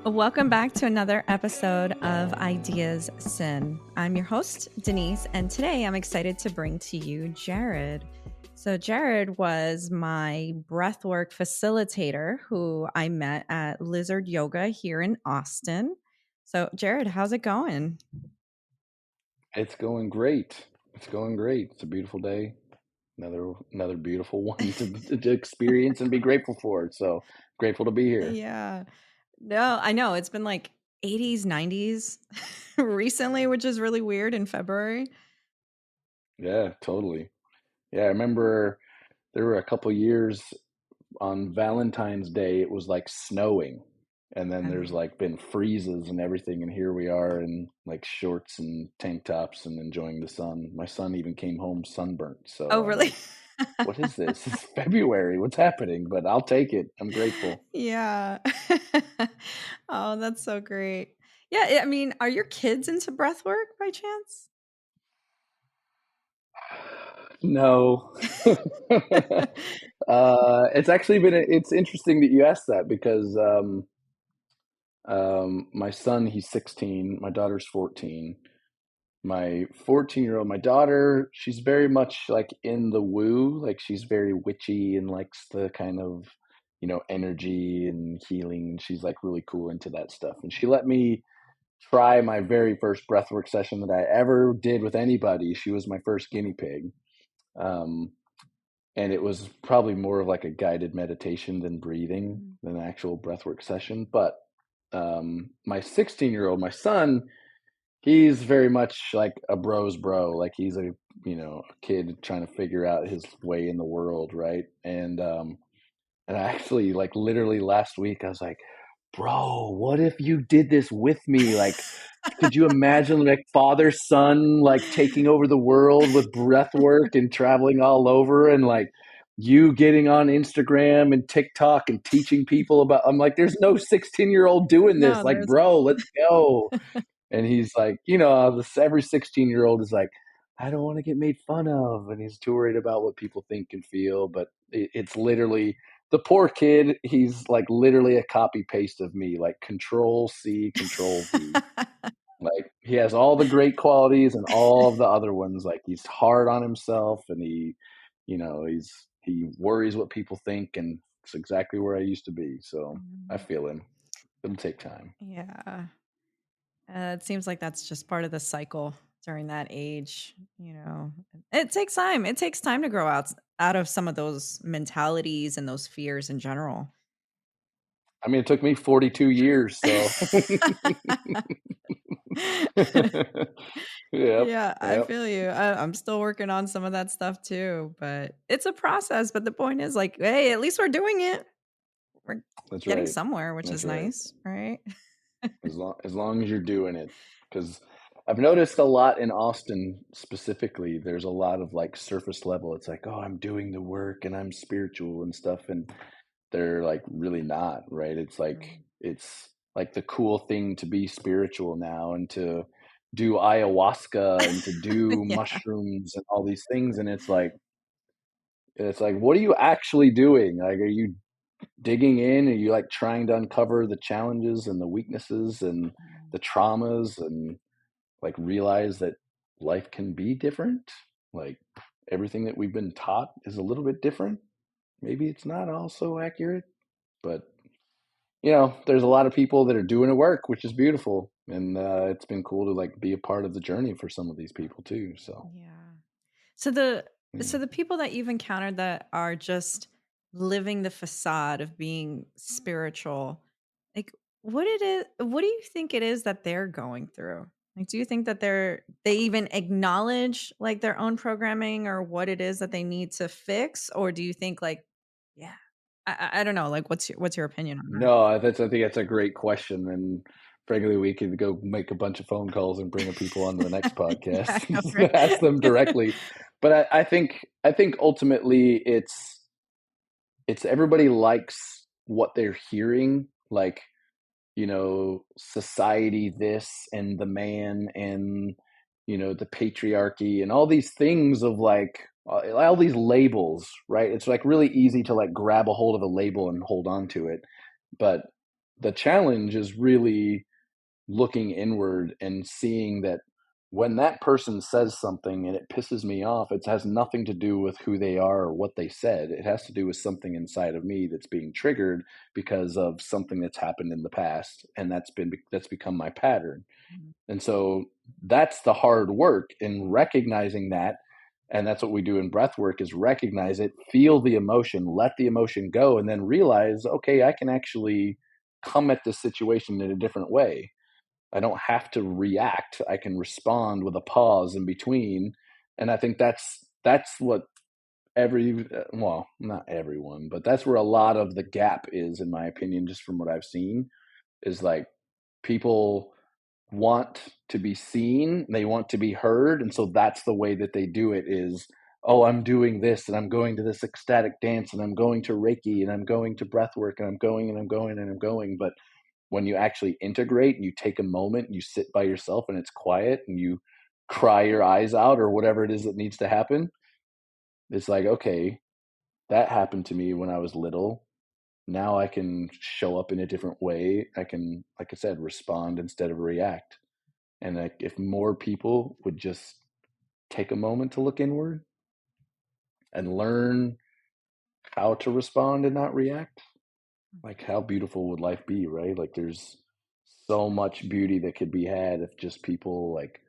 Welcome back to another episode of Ideas Sin. I'm your host, Denise, and today I'm excited to bring to you Jared. So Jared was my breathwork facilitator who I met at Lizard Yoga here in Austin. So Jared, how's it going? It's going great. It's going great. It's a beautiful day. Another beautiful one to experience and be grateful for. So grateful to be here. Yeah. No, I know. It's been like 80s, 90s recently, which is really weird in February. Yeah, totally. Yeah, I remember there were a couple years on Valentine's Day, it was like snowing. And then there's Oh, like been freezes and everything. And here we are in like shorts and tank tops and enjoying the sun. My son even came home sunburnt. So oh I'm really? like, what is this? It's February. What's happening? But I'll take it. I'm grateful. Yeah. Oh, that's so great. Yeah, I mean, are your kids into breath work by chance? No. It's actually it's interesting that you asked that because my son, he's 16, my daughter's 14. My 14-year-old, my daughter, she's very much like in the woo, like she's very witchy and likes the kind of, energy and healing. And she's like really cool into that stuff. And she let me try my very first breathwork session that I ever did with anybody. She was my first guinea pig. Um, and it was probably more of like a guided meditation than breathing Mm. than an actual breathwork session. But my 16-year-old, my son, he's very much like a bro's bro. Like he's a kid trying to figure out his way in the world, right? And I actually like literally last week I was like, bro, what if you did this with me? Like, could you imagine like father son like taking over the world with breath work and traveling all over and like you getting on Instagram and TikTok and teaching people about I'm like, there's no 16-year-old doing this. No, Like, there's bro, not. let's go. And he's like, every 16-year-old is like, I don't want to get made fun of. And he's too worried about what people think and feel. But it's literally the poor kid. He's like literally a copy paste of me, like Control C, Control V. Like he has all the great qualities and all of the other ones. Like he's hard on himself and he worries what people think. And it's exactly where I used to be. So I Mm. feel him. It'll take time. Yeah. It seems like that's just part of the cycle during that age, you know. It takes time. It takes time to grow out of some of those mentalities and those fears in general. I mean, it took me 42 years, so Yep, Yeah, I yep, feel you. I'm still working on some of that stuff too, but it's a process. But the point is, like, hey, at least we're doing it. We're that's getting right, somewhere, which that's is right. nice, right? As long as you're doing it, because I've noticed a lot in Austin specifically, there's a lot of like surface level. It's like, oh, I'm doing the work and I'm spiritual and stuff, and they're like really not, right? Mm. It's like the cool thing to be spiritual now and to do ayahuasca and to do Yeah. mushrooms and all these things, and it's like, what are you actually doing? Like, are you digging in? Are you like trying to uncover the challenges and the weaknesses and Mm. the traumas and like realize that life can be different? Like everything that we've been taught is a little bit different. Maybe it's not also accurate, but there's a lot of people that are doing the work, which is beautiful. And it's been cool to like be a part of the journey for some of these people too. So, Yeah. So the yeah. so the people that you've encountered that are just living the facade of being spiritual, like what do you think it is that they're going through? Like do you think that they even acknowledge like their own programming or what it is that they need to fix? Or do you think like, yeah, I don't know, like what's your opinion on that? No, I think that's a great question, and frankly, we could go make a bunch of phone calls and bring people on to the next Yeah, podcast I know, to ask them right? directly. But I think ultimately it's everybody likes what they're hearing, like society this and the man and the patriarchy and all these things of like all these labels, right? It's like really easy to like grab a hold of a label and hold on to it. But the challenge is really looking inward and seeing that when that person says something and it pisses me off, it has nothing to do with who they are or what they said. It has to do with something inside of me that's being triggered because of something that's happened in the past, and that's become my pattern. Mhm. And so that's the hard work in recognizing that. And that's what we do in breath work, is recognize it, feel the emotion, let the emotion go, and then realize, okay, I can actually come at this situation in a different way. I don't have to react. I can respond with a pause in between. And I think that's what well, not everyone, but that's where a lot of the gap is, in my opinion, just from what I've seen, is like people want to be seen, they want to be heard, and so that's the way that they do it is, oh, I'm doing this and I'm going to this ecstatic dance and I'm going to Reiki and I'm going to breath work and I'm going and I'm going and I'm going. But when you actually integrate, you take a moment, you sit by yourself and it's quiet and you cry your eyes out or whatever it is that needs to happen, it's like, okay, that happened to me when I was little. Now I can show up in a different way. I can, like I said, respond instead of react. And like, if more people would just take a moment to look inward and learn how to respond and not react, like how beautiful would life be, right? Like there's so much beauty that could be had if just people like,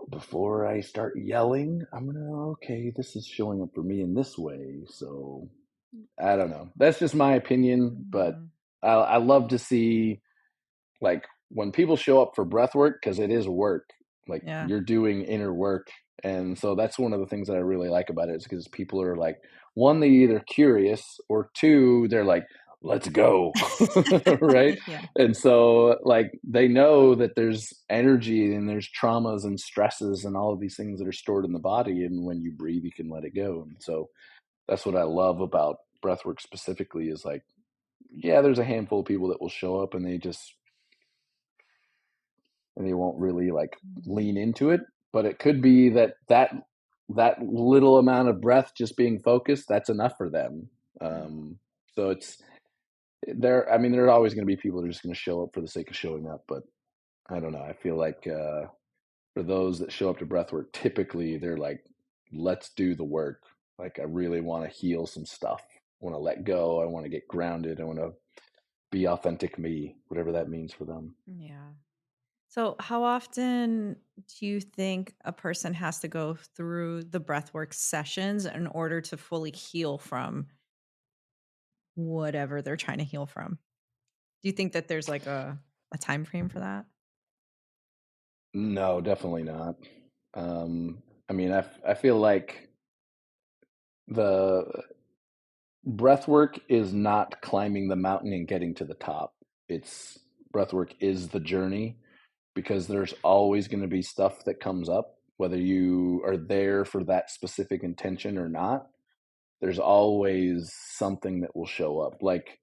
before I start yelling, I'm gonna, okay, this is showing up for me in this way. So I don't know. That's just my opinion, but Mhm. I love to see, like, when people show up for breath work, because it is work, like Yeah. you're doing inner work. And so that's one of the things that I really like about it, is because people are like, one, they either curious, or two, they're like, let's go. Right. Yeah. And so like they know that there's energy and there's traumas and stresses and all of these things that are stored in the body, and when you breathe you can let it go. And so that's what I love about breathwork specifically, is like, yeah, there's a handful of people that will show up and they won't really like Mhm. lean into it, but it could be that little amount of breath just being focused, that's enough for them. Yeah. So it's there. I mean, there are always going to be people that are just going to show up for the sake of showing up, but I don't know. I feel like for those that show up to breathwork, typically they're like, let's do the work. Like, I really want to heal some stuff. I want to let go. I want to get grounded. I want to be authentic me, whatever that means for them. Yeah. So, how often do you think a person has to go through the breathwork sessions in order to fully heal from whatever they're trying to heal from? Do you think that there's like a time frame for that? No, definitely not. I mean, I feel like the breath work is not climbing the mountain and getting to the top. It's breath work is the journey, because there's always going to be stuff that comes up, whether you are there for that specific intention or not. There's always something that will show up. Like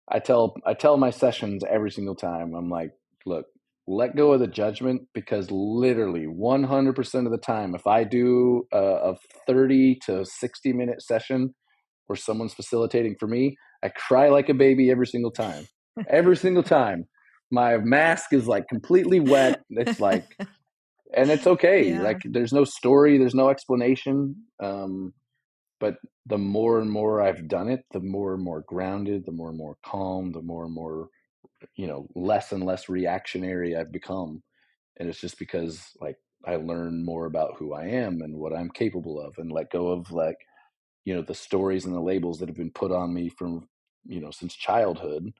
I tell my sessions every single time, I'm like, look, let go of the judgment, because literally 100% of the time, if I do a 30 to 60-minute session where someone's facilitating for me, I cry like a baby every single time. Every single time. My mask is like completely wet. It's like, and it's okay. Yeah. Like there's no story, there's no explanation. But the more and more I've done it, the more and more grounded, the more and more calm, the more and more, less and less reactionary I've become. And it's just because like I learn more about who I am and what I'm capable of, and let go of like, the stories and the labels that have been put on me from, since childhood,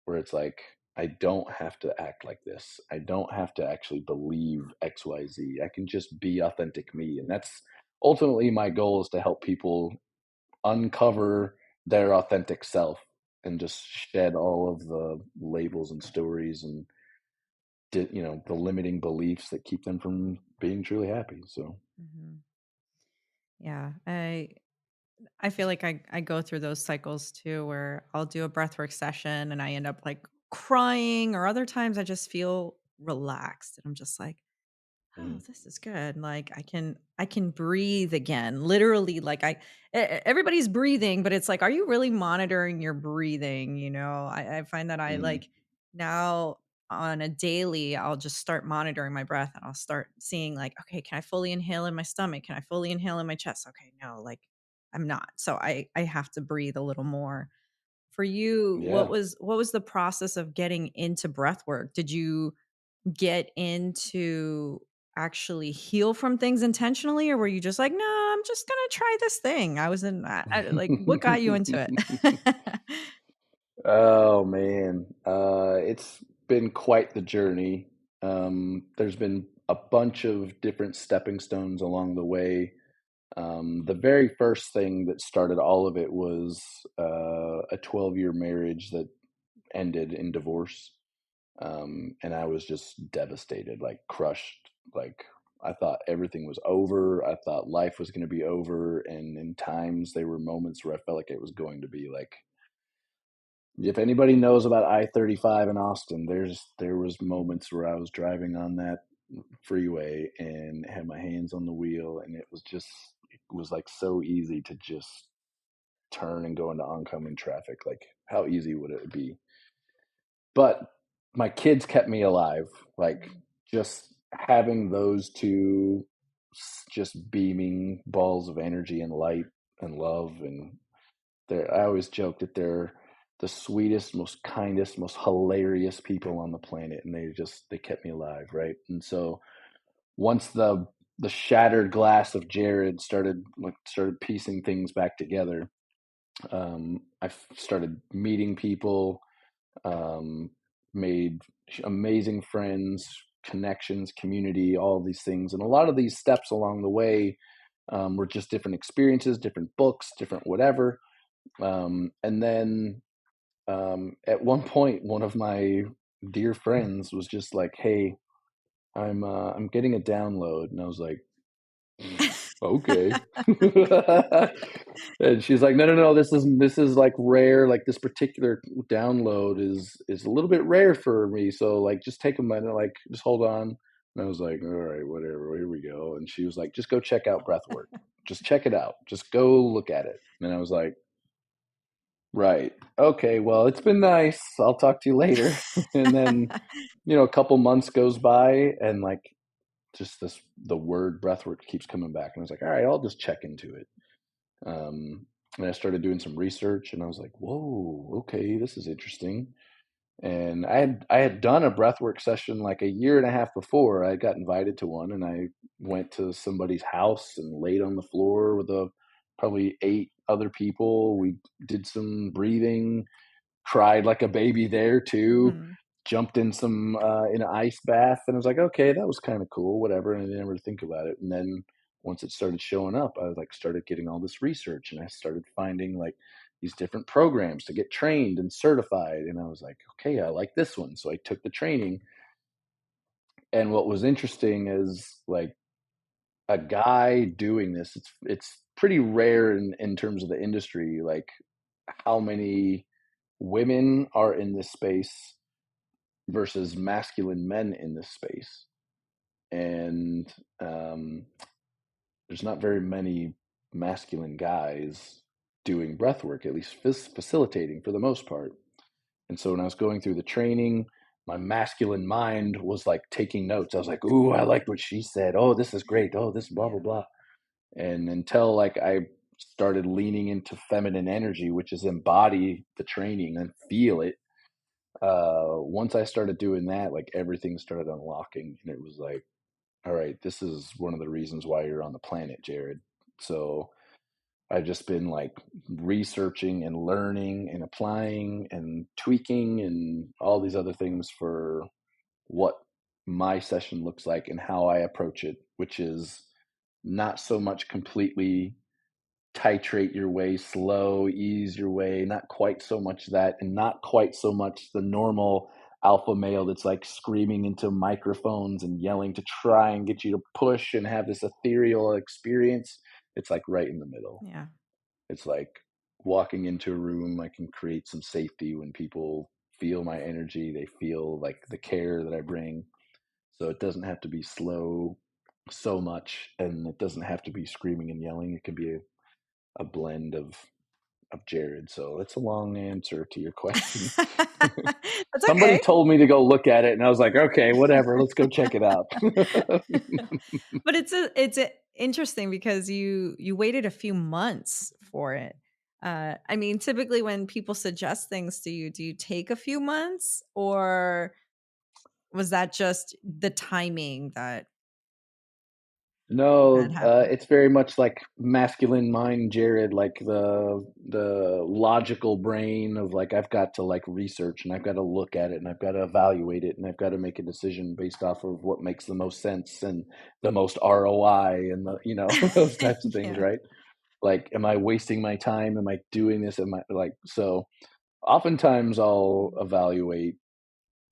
where it's like, I don't have to act like this. I don't have to actually believe XYZ. I can just be authentic me. And that's ultimately my goal, is to help people uncover their authentic self and just shed all of the labels and stories and the limiting beliefs that keep them from being truly happy. So Mhm. Yeah. I feel like I go through those cycles too, where I'll do a breathwork session and I end up like crying, or other times I just feel relaxed and I'm just like, oh, Mhm. this is good. Like I can breathe again. Literally, like everybody's breathing, but it's like, are you really monitoring your breathing? I find that I Mhm. like now on a daily, I'll just start monitoring my breath and I'll start seeing like, okay, can I fully inhale in my stomach? Can I fully inhale in my chest? Okay, no, like I'm not. So I have to breathe a little more. For you, Yeah. what was the process of getting into breath work? Did you get into actually heal from things intentionally, or were you just like, "No, I'm just gonna try this thing." I was in I like, what got you into it? Oh man, it's been quite the journey. There's been a bunch of different stepping stones along the way. The very first thing that started all of it was a 12-year marriage that ended in divorce. And I was just devastated, like crushed. Like I thought everything was over. I thought life was going to be over. And in times, there were moments where I felt like it was going to be like, if anybody knows about I-35 in Austin, there was moments where I was driving on that freeway and had my hands on the wheel, and it was like so easy to just turn and go into oncoming traffic. Like how easy would it be? But my kids kept me alive. Like Mhm. just having those two just beaming balls of energy and light and love, and I always joke that they're the sweetest, most kindest, most hilarious people on the planet, and they kept me alive, right? And so once the shattered glass of Jared started piecing things back together, started meeting people, um, made amazing friends, connections, community, all of these things. And a lot of these steps along the way were just different experiences, different books, different whatever. And then at one point, one of my dear friends was just like, "Hey, I'm getting a download," and I was like, "Okay." And she's like, "No, no, no, this is like rare. Like this particular download is a little bit rare for me. So like, just take a minute. Like, just hold on." And I was like, "All right, whatever. Here we go." And she was like, "Just go check out Breathwork. Just check it out. Just go look at it." And I was like, "Right. Okay. Well, it's been nice. I'll talk to you later." And then, a couple months goes by, and like just the word breathwork keeps coming back, and I was like, "All right, I'll just check into it." And I started doing some research, and I was like, "Whoa, okay, this is interesting." And I had done a breathwork session like a year and a half before. I got invited to one, and I went to somebody's house and laid on the floor with probably 8 other people. We did some breathing, cried like a baby there too. Mhm. Jumped in an ice bath, and I was like, okay, that was kind of cool, whatever. And I didn't ever think about it. And then once it started showing up, I like started getting all this research, and I started finding like these different programs to get trained and certified. And I was like, okay, I like this one, so I took the training. And what was interesting is like a guy doing this. It's pretty rare in terms of the industry. Like how many women are in this space versus masculine men in this space. And there's not very many masculine guys doing breath work, at least facilitating for the most part. And so when I was going through the training, my masculine mind was like taking notes. I was like, "Ooh, I liked what she said. Oh, this is great. Oh, this blah blah Yeah. blah." And until like I started leaning into feminine energy, which is embody the training and feel it, once I started doing that, like everything started unlocking, and it was like, all right, this is one of the reasons why you're on the planet, Jared. So I've just been like researching and learning and applying and tweaking and all these other things for what my session looks like and how I approach it, which is not so much completely titrate your way slow, ease your way, not quite so much that, and not quite so much the normal alpha male that's like screaming into microphones and yelling to try and get you to push and have this ethereal experience. It's like right in the middle. Yeah. It's like walking into a room, I can create some safety when people feel my energy, they feel like the care that I bring. So it doesn't have to be slow so much, and it doesn't have to be screaming and yelling. It can be a blend of Jared. So it's a long answer to your question. That's Somebody okay. told me to go look at it, and I was like, okay, whatever, let's go check it out. But it's interesting because you waited a few months for it. I mean, typically when people suggest things to you, do you take a few months, or was that just the timing that had No, happened? it's very much like masculine mind, Jared, like the logical brain of like I've got to like research and I've got to look at it and I've got to evaluate it and I've got to make a decision based off of what makes the most sense and the most ROI and the those types of things, Yeah. right? Like, am I wasting my time? Am I doing this? Am I like so? Oftentimes, I'll Mhm. evaluate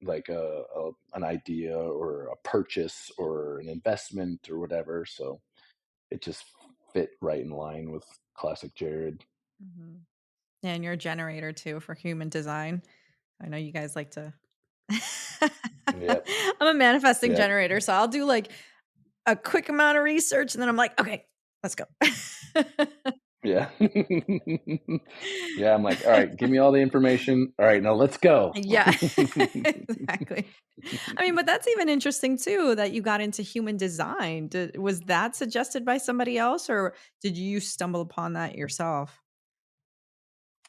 like an idea or a purchase or an investment or whatever. So it just fit right in line with classic Jared. Mhm. And you're a generator too for human design. I know you guys like to Yep. I'm a manifesting Yep. generator, so I'll do like a quick amount of research and then I'm like, "Okay, let's go." Yeah. Yeah. I'm like, all right, give me all the information. All right, now let's go. Yeah, exactly. I mean, but that's even interesting too that you got into human design. Was that suggested by somebody else, or did you stumble upon that yourself?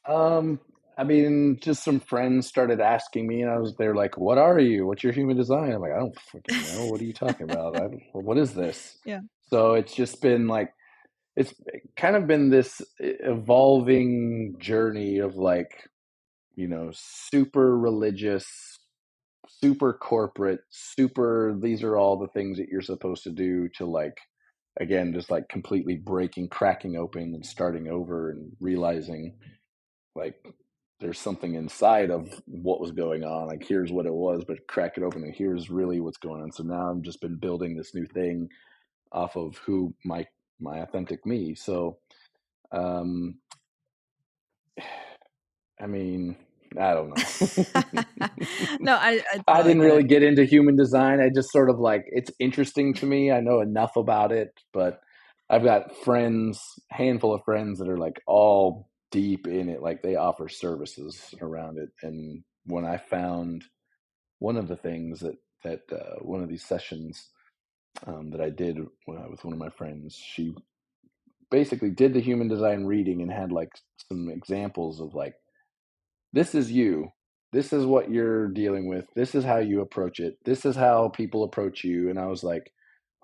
Um, I mean, just some friends started asking me, and they're like, "What are you? What's your human design?" I'm like, "I don't freaking know. What are you talking about? What is this?" Yeah. So it's just been like it's kind of been this evolving journey of like super religious, super corporate, super. These are all the things that you're supposed to do to like again just like completely breaking, cracking open, and starting over, and realizing like there's something inside of what was going on. Like here's what it was, but crack it open and here's really what's going on. So now I've just been building this new thing off of who my authentic me. So um I mean, I don't know. No, I I totally didn't get really it. get into human design. I just sort of like it's interesting to me. I know enough about it, but I've got friends, handful of friends that are like all deep in it, like they offer services around it. And when I found one of the things that one of these sessions that I did with one of my friends, she basically did the human design reading and had like some examples of like this is you. This is what you're dealing with. This is how you approach it. This is how people approach you. And I was like,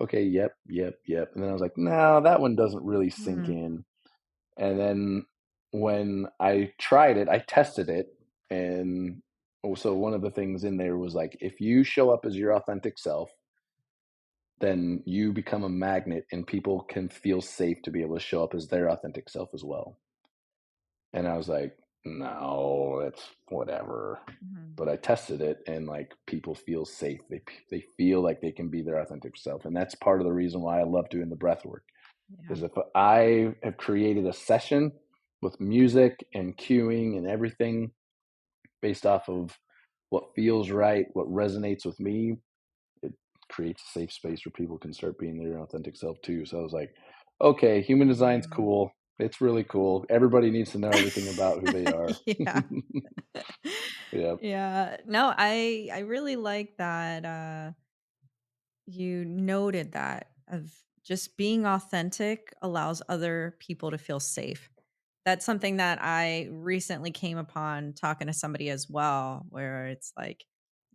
okay, yep, yep, yep. And then I was like, no, that one doesn't really sink Mm, in. And then when I tried it, I tested it. And so one of the things in there was like, if you show up as your authentic self, then you become a magnet and people can feel safe to be able to show up as their authentic self as well. And I was like, no, that's whatever. mhm. But I tested it, and like people feel safe. They feel like they can be their authentic self, and that's part of the reason why I love doing the breath work. Yeah. Is if I have created a session with music and cueing and everything based off of what feels right, what resonates with me, it creates a safe space where people can start being their authentic self too. So I was like, okay, human design's Mm. cool. It's really cool. Everybody needs to know everything about who they are. Yeah. Yeah. Yeah. No, I really like that, you noted that of just being authentic allows other people to feel safe. That's something that I recently came upon talking to somebody as well, where it's like,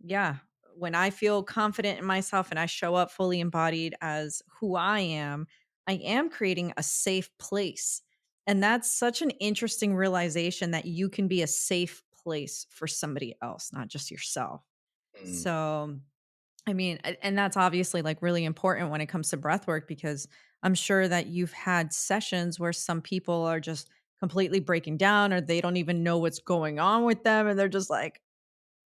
yeah, when I feel confident in myself and I show up fully embodied as who I am creating a safe place. And that's such an interesting realization that you can be a safe place for somebody else, not just yourself. Mm. So I mean, and that's obviously like really important when it comes to breath work because I'm sure that you've had sessions where some people are just completely breaking down or they don't even know what's going on with them. And they're just like,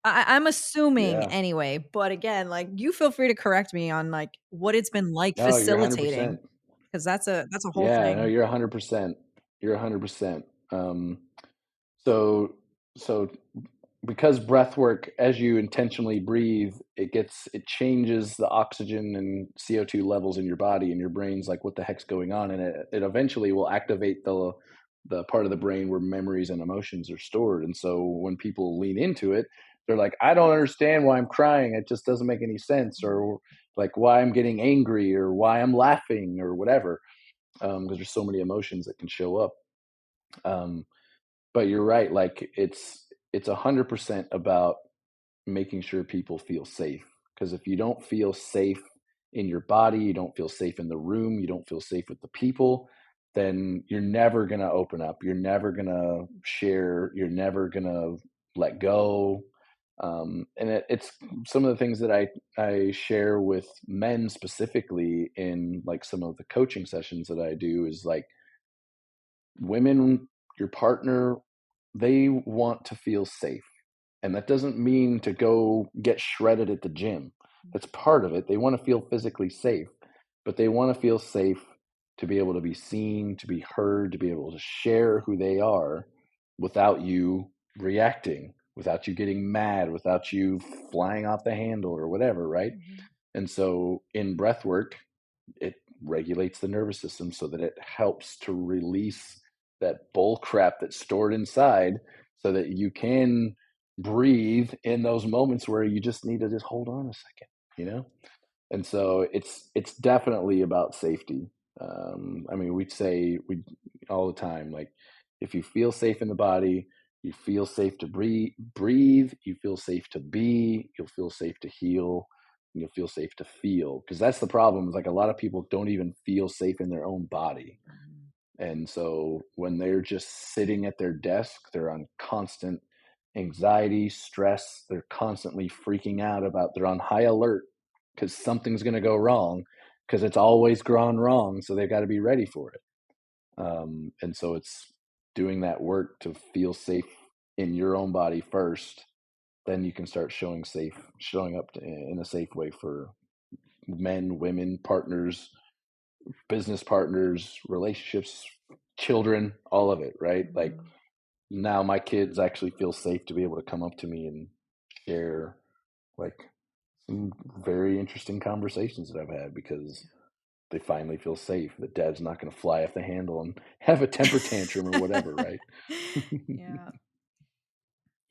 I'm assuming Yeah. anyway. But again, like you feel free to correct me on like what it's been like No, you're facilitating 100%. because that's a whole Yeah, no, thing. you're 100%. You're 100%. So so because breath work, as you intentionally breathe, it changes the oxygen and CO2 levels in your body, and your brain's like, what the heck's going on? And it eventually will activate the part of the brain where memories and emotions are stored. And so when people lean into it, they're like, I don't understand why I'm crying. It just doesn't make any sense. Or like why I'm getting angry or why I'm laughing or whatever. Because there's so many emotions that can show up. Um, but you're right. Like it's 100% about making sure people feel safe. Because if you don't feel safe in your body, you don't feel safe in the room, you don't feel safe with the people, then you're never going to open up. You're never going to share. You're never going to let go. And it's some of the things that I share with men specifically in like some of the coaching sessions that I do is like women, your partner, they want to feel safe. And that doesn't mean to go get shredded at the gym. That's part of it. They want to feel physically safe, but they want to feel safe to be able to be seen, to be heard, to be able to share who they are without you reacting, without you getting mad, without you flying off the handle or whatever, right? Mhm. And so in breath work, it regulates the nervous system so that it helps to release that bull crap that's stored inside so that you can breathe in those moments where you just need to just hold on a second, you know? And so it's definitely about safety. I mean, we all the time, like if you feel safe in the body, you feel safe to breathe, you feel safe to be, you'll feel safe to heal, and you'll feel safe to feel. Because that's the problem. Is like a lot of people don't even feel safe in their own body. Mhm. And so when they're just sitting at their desk, they're on constant anxiety, stress. They're constantly freaking out about, they're on high alert because something's going to go wrong because it's always gone wrong. So they've got to be ready for it. And so it's doing that work to feel safe in your own body first. Then you can start showing up in a safe way for men, women, partners, business partners, relationships, children, all of it, right? Like Mhm. now my kids actually feel safe to be able to come up to me and share like some very interesting conversations that I've had because they finally feel safe that dad's not going to fly off the handle and have a temper tantrum or whatever, right? Yeah.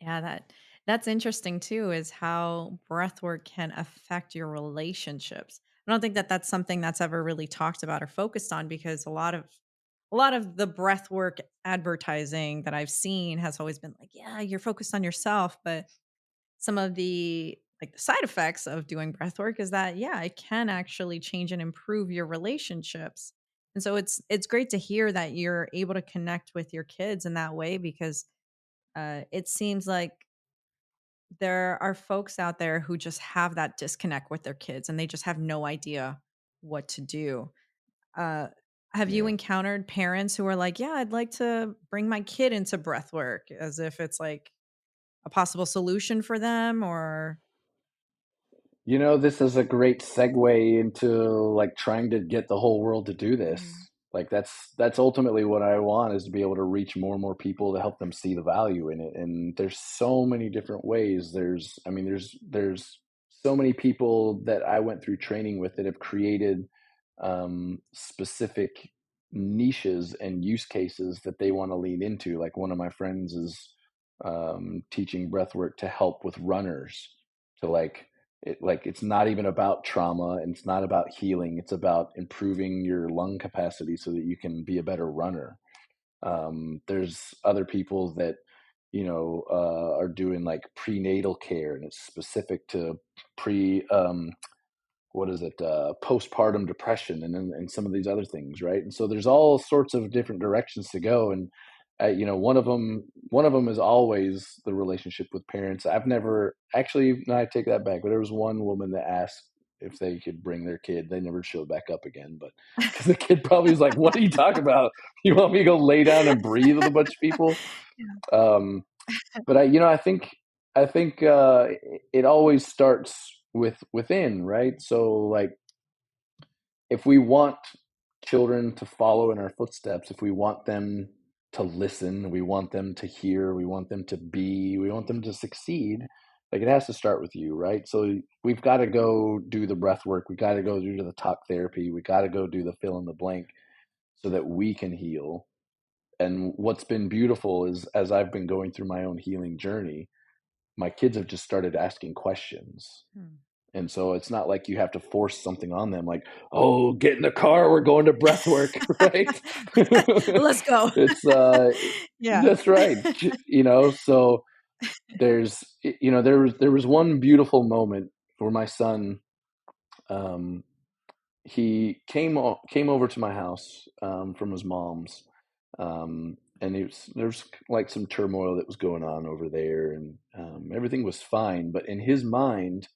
Yeah, that's interesting too, is how breath work can affect your relationships. I don't think that that's something that's ever really talked about or focused on because a lot of the breath work advertising that I've seen has always been like, yeah, you're focused on yourself, but some of the like the side effects of doing breath work is that yeah, it can actually change and improve your relationships. And so it's great to hear that you're able to connect with your kids in that way because it seems like there are folks out there who just have that disconnect with their kids and they just have no idea what to do. Uh, have you Yeah. encountered parents who are like, "Yeah, I'd like to bring my kid into breath work," as if it's like a possible solution for them or You know, this is a great segue into like trying to get the whole world to do this. Mhm, Like that's ultimately what I want is to be able to reach more and more people to help them see the value in it. And there's so many different ways. I mean, there's so many people that I went through training with that have created specific niches and use cases that they want to lean into. Like one of my friends is teaching breathwork to help with runners to like it's not even about trauma and it's not about healing. It's about improving your lung capacity so that you can be a better runner. There's other people that are doing like prenatal care and it's specific to pre what is it postpartum depression and some of these other things, right? And so there's all sorts of different directions to go. And one of them is always the relationship with parents. I've never actually, no, I take that back, but there was one woman that asked if they could bring their kid. They never showed back up again, but because the kid probably was like, what are you talking about? You want me to go lay down and breathe with a bunch of people? yeah. um but I think it always starts within, right? So like if we want children to follow in our footsteps, if we want them to listen. We want them to hear. We want them to be. We want them to succeed. Like it has to start with you, right? So we've got to go do the breath work. We got to go do the talk therapy. We got to go do the fill in the blank so that we can heal. And what's been beautiful is as I've been going through my own healing journey, my kids have just started asking questions. Hmm. And so it's not like you have to force something on them like, oh, get in the car, we're going to breath work, right? Let's go. It's Yeah. that's right. So there's there was one beautiful moment where my son um he came over to my house from his mom's, and there's like some turmoil that was going on over there, and everything was fine, but in his mind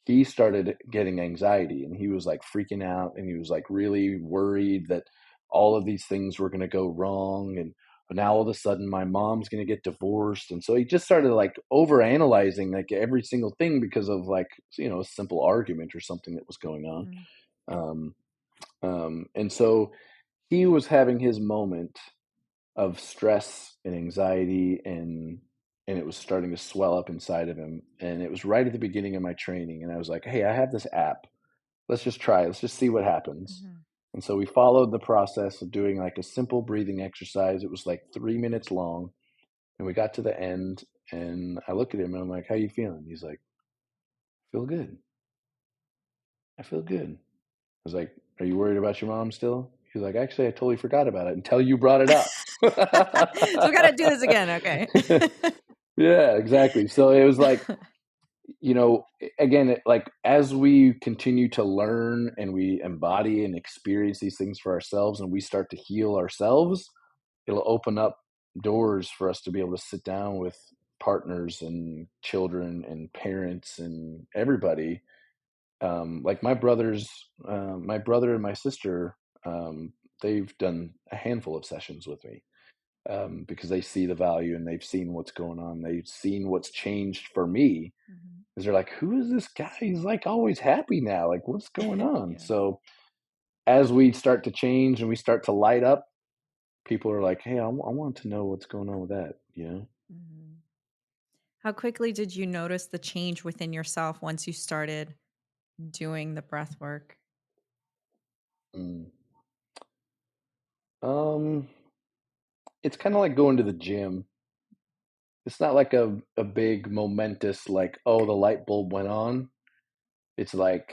he started getting anxiety, and he was like freaking out, and he was like really worried that all of these things were going to go wrong, and now all of a sudden my mom's going to get divorced. And so he just started like over analyzing like every single thing because of like a simple argument or something that was going on. Mm, um, and so he was having his moment of stress and anxiety, and it was starting to swell up inside of him. And it was right at the beginning of my training, and I was like, hey, I have this app, let's just try it. Let's just see what happens. mhm, And so we followed the process of doing like a simple breathing exercise. It was like 3 minutes long, and we got to the end, and I look at him and I'm like, how you feeling? He's like, feel good. I feel good. I was like, are you worried about your mom still? He's like, actually, I totally forgot about it until you brought it up. So we gotta do this again, okay. Yeah, exactly. So it was like, again, like as we continue to learn and we embody and experience these things for ourselves and we start to heal ourselves, it'll open up doors for us to be able to sit down with partners and children and parents and everybody. Like my brother and my sister, they've done a handful of sessions with me, because they see the value and they've seen what's going on. They've seen what's changed for me, Mhm. because they're like, who is this guy? He's like always happy now. Like, what's going on? Yeah. So as we start to change and we start to light up, people are like, hey, I want to know what's going on with that. Mhm. How quickly did you notice the change within yourself once you started doing the breath work? Mm. Um, it's kind of like going to the gym. It's not like a big momentous, like, oh, the light bulb went on. It's like,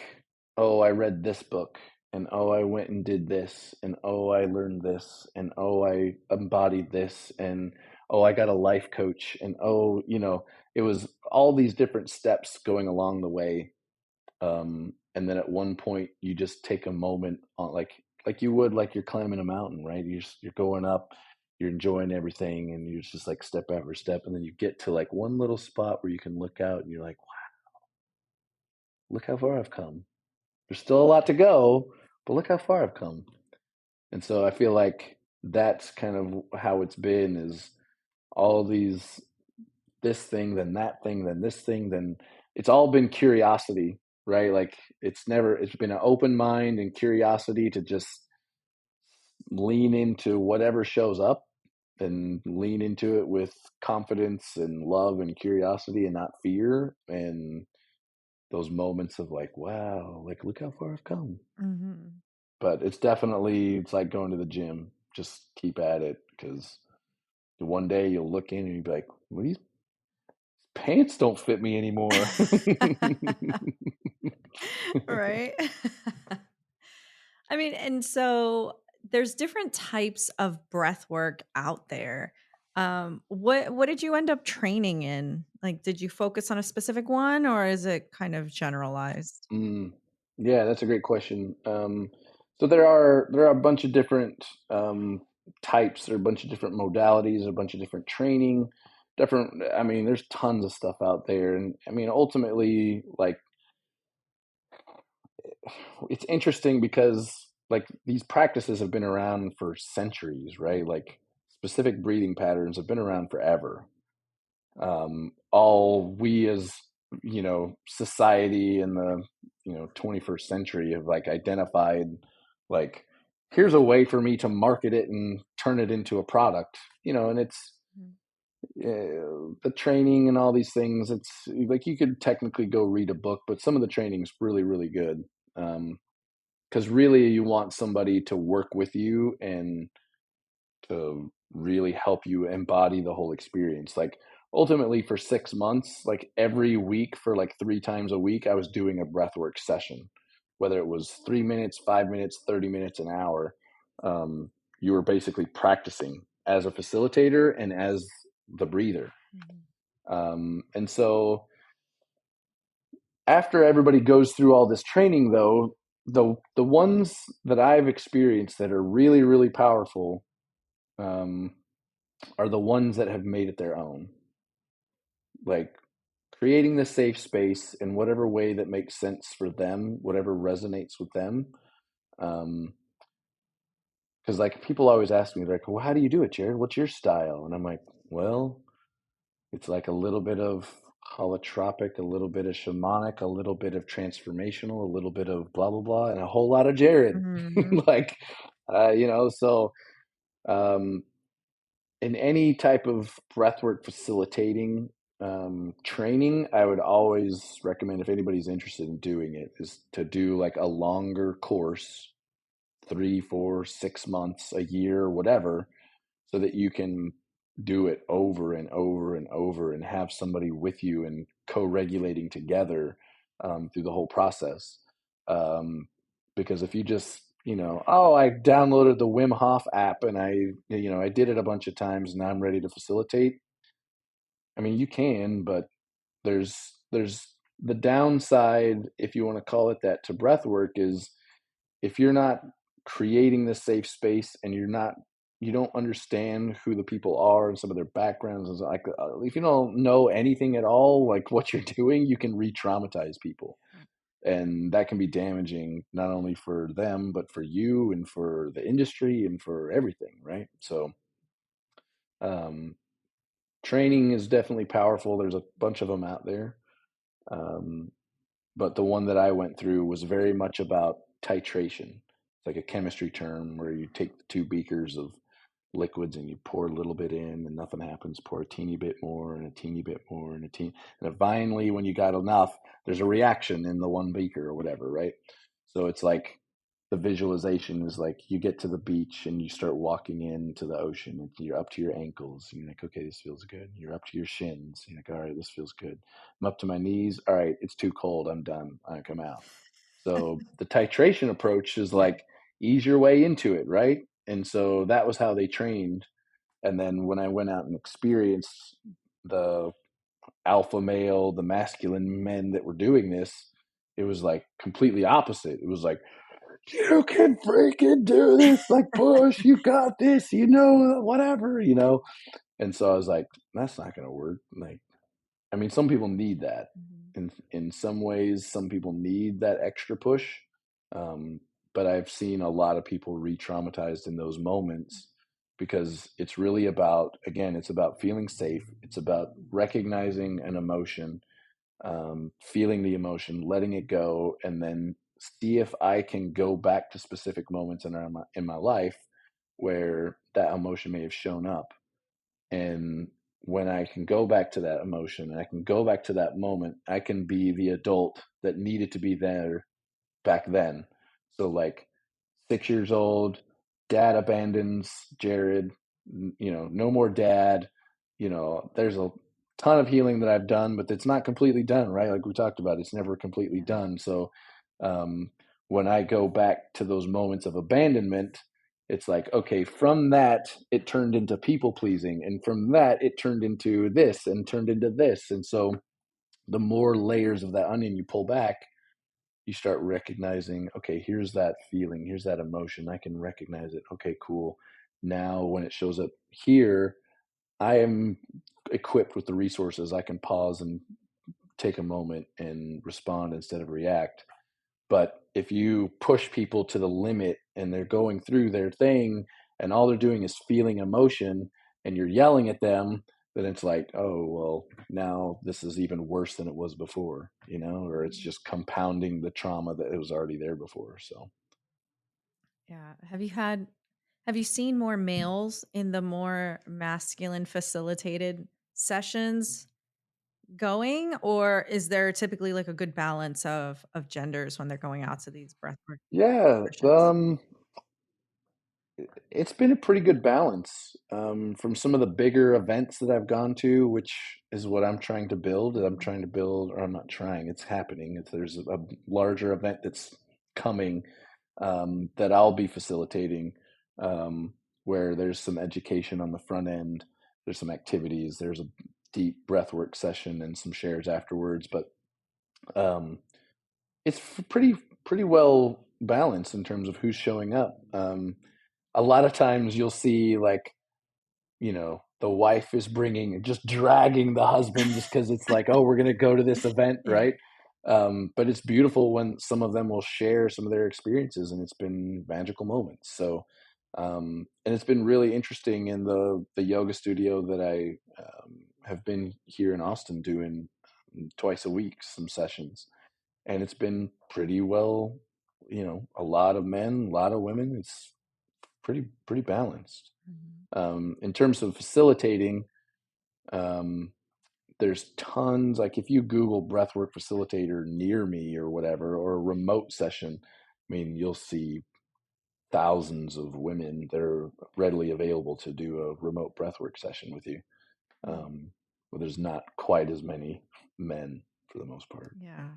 oh, I read this book, and oh, I went and did this, and oh, I learned this, and oh, I embodied this, and oh, I got a life coach, and oh, it was all these different steps going along the way. And then at one point, you just take a moment on like you would like you're climbing a mountain, right? You're going up, you're enjoying everything, and you're just like step after step, and then you get to like one little spot where you can look out, and you're like, wow, look how far I've come. There's still a lot to go, but look how far I've come. And so I feel like that's kind of how it's been, is all these, this thing, then that thing, then this thing, then it's all been curiosity, right? Like it's been an open mind and curiosity to just lean into whatever shows up and lean into it with confidence and love and curiosity and not fear. And those moments of like, wow, like look how far I've come. Mhm. But it's like going to the gym. Just keep at it, because one day you'll look in and you'll be like, well, these pants don't fit me anymore. Right? I mean, and so there's different types of breath work out there. What did you end up training in? Like, did you focus on a specific one, or is it kind of generalized? Mm, yeah, that's a great question. So there are a bunch of different types. There are a bunch of different modalities, a bunch of different training, different. I mean, there's tons of stuff out there, and I mean, ultimately, like it's interesting because like these practices have been around for centuries, right? Like specific breathing patterns have been around forever. All we as society in the 21st century have like identified like here's a way for me to market it and turn it into a product, and it's Mhm. the training and all these things. It's like you could technically go read a book, but some of the training is really, really good. Because really, you want somebody to work with you and to really help you embody the whole experience. Like ultimately, for 6 months, like every week for like 3 times a week, I was doing a breathwork session, whether it was 3 minutes, 5 minutes, 30 minutes, an hour. Um, you were basically practicing as a facilitator and as the breather. Mhm. And so after everybody goes through all this training, though, the ones that I've experienced that are really, really powerful, um, are the ones that have made it their own. Like creating the safe space in whatever way that makes sense for them, whatever resonates with them. Um, because like people always ask me, they're like, "Well, how do you do it, Jared? What's your style?" And I'm like, "Well, it's like a little bit of holotropic, a little bit of shamanic, a little bit of transformational, a little bit of blah blah blah, and a whole lot of Jared." Mhm. Like, so um, in any type of breathwork facilitating training, I would always recommend, if anybody's interested in doing it, is to do like a longer course, 3, 4, 6 months, a year, whatever, so that you can do it over and over and over and have somebody with you and co-regulating together through the whole process. Um, because if you just, oh, I downloaded the Wim Hof app and I did it a bunch of times and now I'm ready to facilitate. I mean, you can, but there's the downside, if you want to call it that, to breath work is if you're not creating this safe space and you don't understand who the people are and some of their backgrounds, and like if you don't know anything at all, like what you're doing, you can re-traumatize people, and that can be damaging not only for them but for you and for the industry and for everything, right? So um, training is definitely powerful. There's a bunch of them out there. um, but the one that I went through was very much about titration. It's like a chemistry term where you take the two beakers of liquids and you pour a little bit in and nothing happens. Pour a teeny bit more and a teeny bit more and a teeny. And finally, when you got enough, there's a reaction in the one beaker or whatever, right? So it's like the visualization is like you get to the beach and you start walking into the ocean and you're up to your ankles and you're like, okay, this feels good. You're up to your shins. You're like, all right, this feels good. I'm up to my knees. All right, it's too cold. I'm done. I come out. So the titration approach is Yeah. like ease your way into it, right? And so that was how they trained. And then when I went out and experienced the alpha male, the masculine men that were doing this, it was like completely opposite. It was like, you can freaking do this, like push, you got this, whatever. And so I was like, that's not gonna work. Like, I mean, some people need that. Mhm. In some ways, some people need that extra push. Um, but I've seen a lot of people re-traumatized in those moments because it's really about, again, it's about feeling safe. It's about recognizing an emotion, feeling the emotion, letting it go, and then see if I can go back to specific moments in my life where that emotion may have shown up. And when I can go back to that emotion and I can go back to that moment, I can be the adult that needed to be there back then. So, like 6 years old, dad abandons Jared, no more dad. There's a ton of healing that I've done, but it's not completely done, right? Like we talked about, it's never completely Yeah. done. So, um, when I go back to those moments of abandonment, it's like, okay, from that, it turned into people pleasing. And from that, it turned into this and turned into this. And so, the more layers of that onion you pull back, you start recognizing, okay, here's that feeling, here's that emotion. I can recognize it. Okay, cool. Now, when it shows up here, I am equipped with the resources. I can pause and take a moment and respond instead of react. But if you push people to the limit and they're going through their thing and all they're doing is feeling emotion and you're yelling at them, then it's like, oh, well, now this is even worse than it was before, or it's Mhm. just compounding the trauma that was already there before. So, Yeah. Have you seen more males in the more masculine facilitated sessions going, or is there typically like a good balance of genders when they're going out to these breathwork Yeah, sessions? it's been a pretty good balance from some of the bigger events that I've gone to, which is what I'm trying to build. I'm Mhm. trying to build, or I'm not trying, it's happening. There's a larger event that's coming that I'll be facilitating, um, where there's some education on the front end, there's some activities, there's a deep breathwork session and some shares afterwards. But um, it's pretty well balanced in terms of who's showing up. A lot of times you'll see like, the wife is bringing, just dragging the husband just because it's like, oh, we're going to go to this event, Yeah. right? But it's beautiful when some of them will share some of their experiences, and it's been magical moments. So, and it's been really interesting in the yoga studio that I have been here in Austin doing twice a week, some sessions, and it's been pretty well, a lot of men, a lot of women. It's pretty balanced. Mhm. In terms of facilitating, um, there's tons. Like if you Google breathwork facilitator near me or whatever, or a remote session, I mean, you'll see thousands of women that are readily available to do a remote breathwork session with you. Mm. But there's not quite as many men for the most part. Yeah.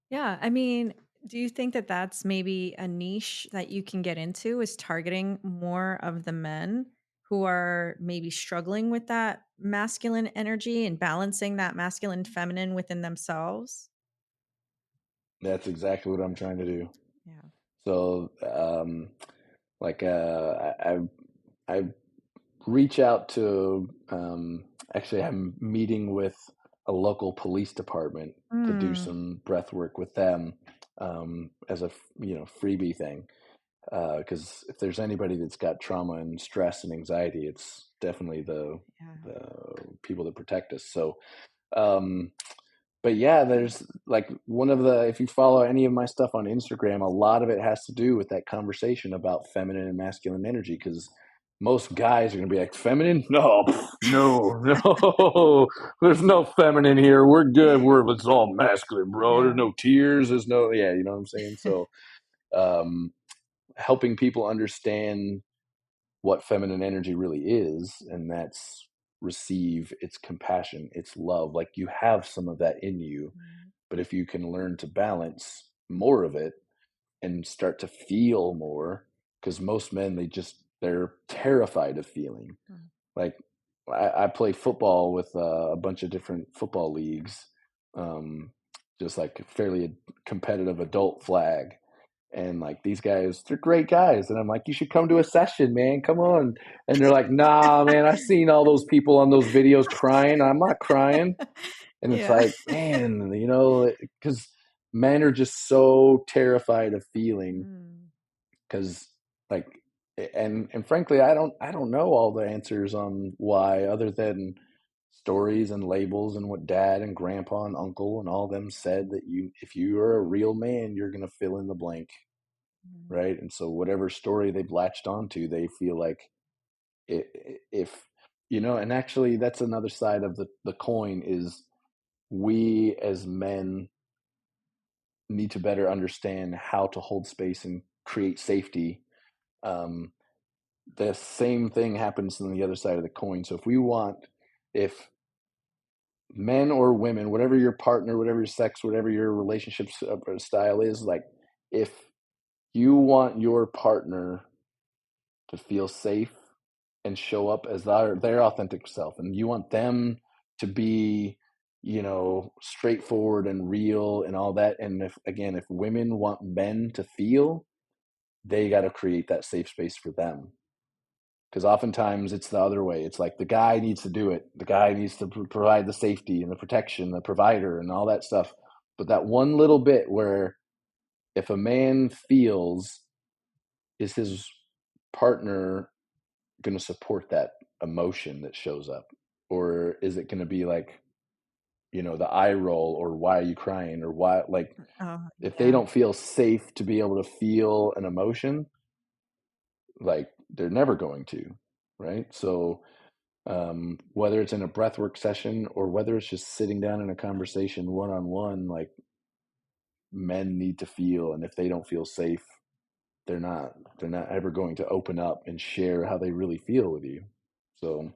Yeah, I mean, do you think that that's maybe a niche that you can get into, is targeting more of the men who are maybe struggling with that masculine energy and balancing that masculine feminine within themselves? That's exactly what I'm trying to do. Yeah. So, like, I reach out to, actually, I'm meeting with a local police department to do Mm, some breath work with them, as a freebie thing. Because if there's anybody that's got trauma and stress and anxiety, it's definitely yeah. the people that protect us. So, um, but yeah, there's like one of the, if you follow any of my stuff on Instagram, a lot of it has to do with that conversation about feminine and masculine energy. Because most guys are going to be like, feminine? No, no, no. There's no feminine here. We're good. It's all masculine, bro. There's Yeah. no tears. There's no, yeah, you know what I'm saying? So, um, helping people understand what feminine energy really is, and that's receive, it's compassion, it's love. Like you have some of that in you, Mhm. but if you can learn to balance more of it and start to feel more, because most men, they're terrified of feeling. Mm. Like I play football with a bunch of different football leagues, um, just like fairly competitive adult flag, and like these guys, they're great guys, and I'm like, you should come to a session, man, come on. And they're like, nah, man, I've seen all those people on those videos crying, I'm not crying. And it's Yeah. like, man, because men are just so terrified of feeling, Mm. because like, and frankly, I don't know all the answers on why, other than stories and labels and what dad and grandpa and uncle and all them said, that if you are a real man, you're going to fill in the blank, Mm. right? And so whatever story they've latched onto, they feel like, if and actually that's another side of the coin, is we as men need to better understand how to hold space and create safety. um, the same thing happens on the other side of the coin. So if men or women, whatever your partner, whatever your sex, whatever your relationship style is, like if you want your partner to feel safe and show up as their authentic self, and you want them to be, straightforward and real and all that, and if women want men to feel, they got to create that safe space for them. Because oftentimes it's the other way. It's like the guy needs to do it, the guy needs to provide the safety and the protection, the provider and all that stuff. But that one little bit where, if a man feels, is his partner going to support that emotion that shows up, or is it going to be like, the eye roll, or why are you crying, or why, like, Oh, if they yeah. don't feel safe to be able to feel an emotion, like, they're never going to, right? So whether it's in a breathwork session or whether it's just sitting down in a conversation one on one, like, men need to feel, and if they don't feel safe, they're not ever going to open up and share how they really feel with you. So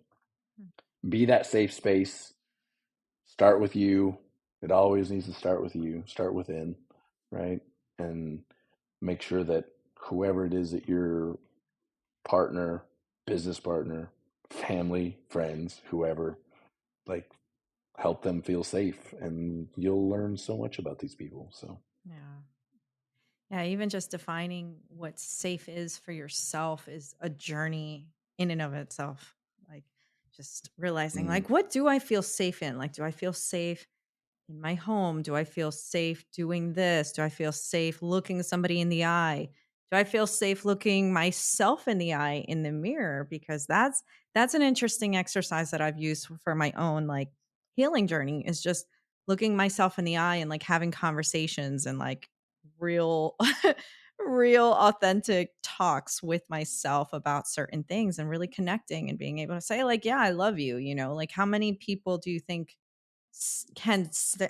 be that safe space. Start with you. It always needs to start with you. Start within, right? And make sure that whoever it is that your partner, business partner, family, friends, whoever, like, help them feel safe, and you'll learn so much about these people. So Yeah. Yeah, even just defining what safe is for yourself is a journey in and of itself. Like just realizing mm, like what do I feel safe in? Like do I feel safe in my home? Do I feel safe doing this? Do I feel safe looking somebody in the eye? Do I feel safe looking myself in the eye in the mirror? Because that's an interesting exercise that I've used for my own like healing journey is just looking myself in the eye and like having conversations and like real real authentic talks with myself about certain things and really connecting and being able to say like yeah I love you, like how many people do you think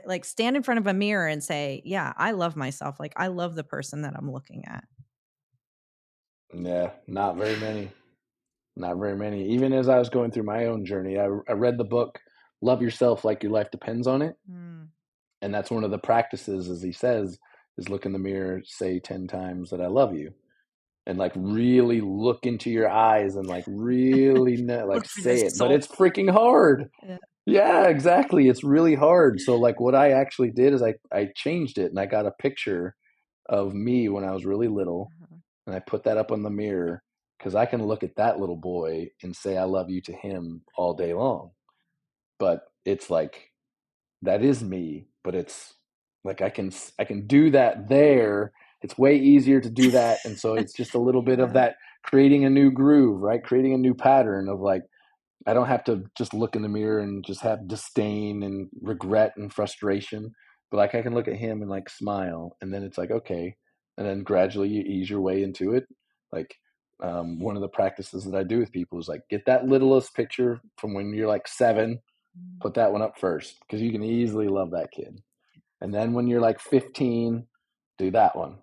like stand in front of a mirror and say, "Yeah, I love myself. Like I love the person that I'm looking at." yeah, not very many. Not very many. Even as I was going through my own journey, I read the book Love Yourself Like Your Life Depends on It. Mm. And that's one of the practices, as he says, is look in the mirror, say 10 times that I love you. And like really look into your eyes and like really like Look for the say it. But soul. it's freaking hard. Yeah. Yeah, exactly. It's really hard. So like what I actually did is I changed it, and I got a picture of me when I was really little, Uh-huh. and I put that up on the mirror because I can look at that little boy and say I love you to him all day long. But it's like that is me, but it's like I can do that there. It's way easier to do that, and so it's just a little bit of Yeah. that, creating a new groove, right? Creating a new pattern of like, I don't have to just look in the mirror and just have disdain and regret and frustration, but like I can look at him and like smile, and then it's like okay, and then gradually you ease your way into it. Like one of the practices that I do with people is like get that littlest picture from when you're like 7, Mm. put that one up first because you can easily love that kid, and then when you're like 15, do that one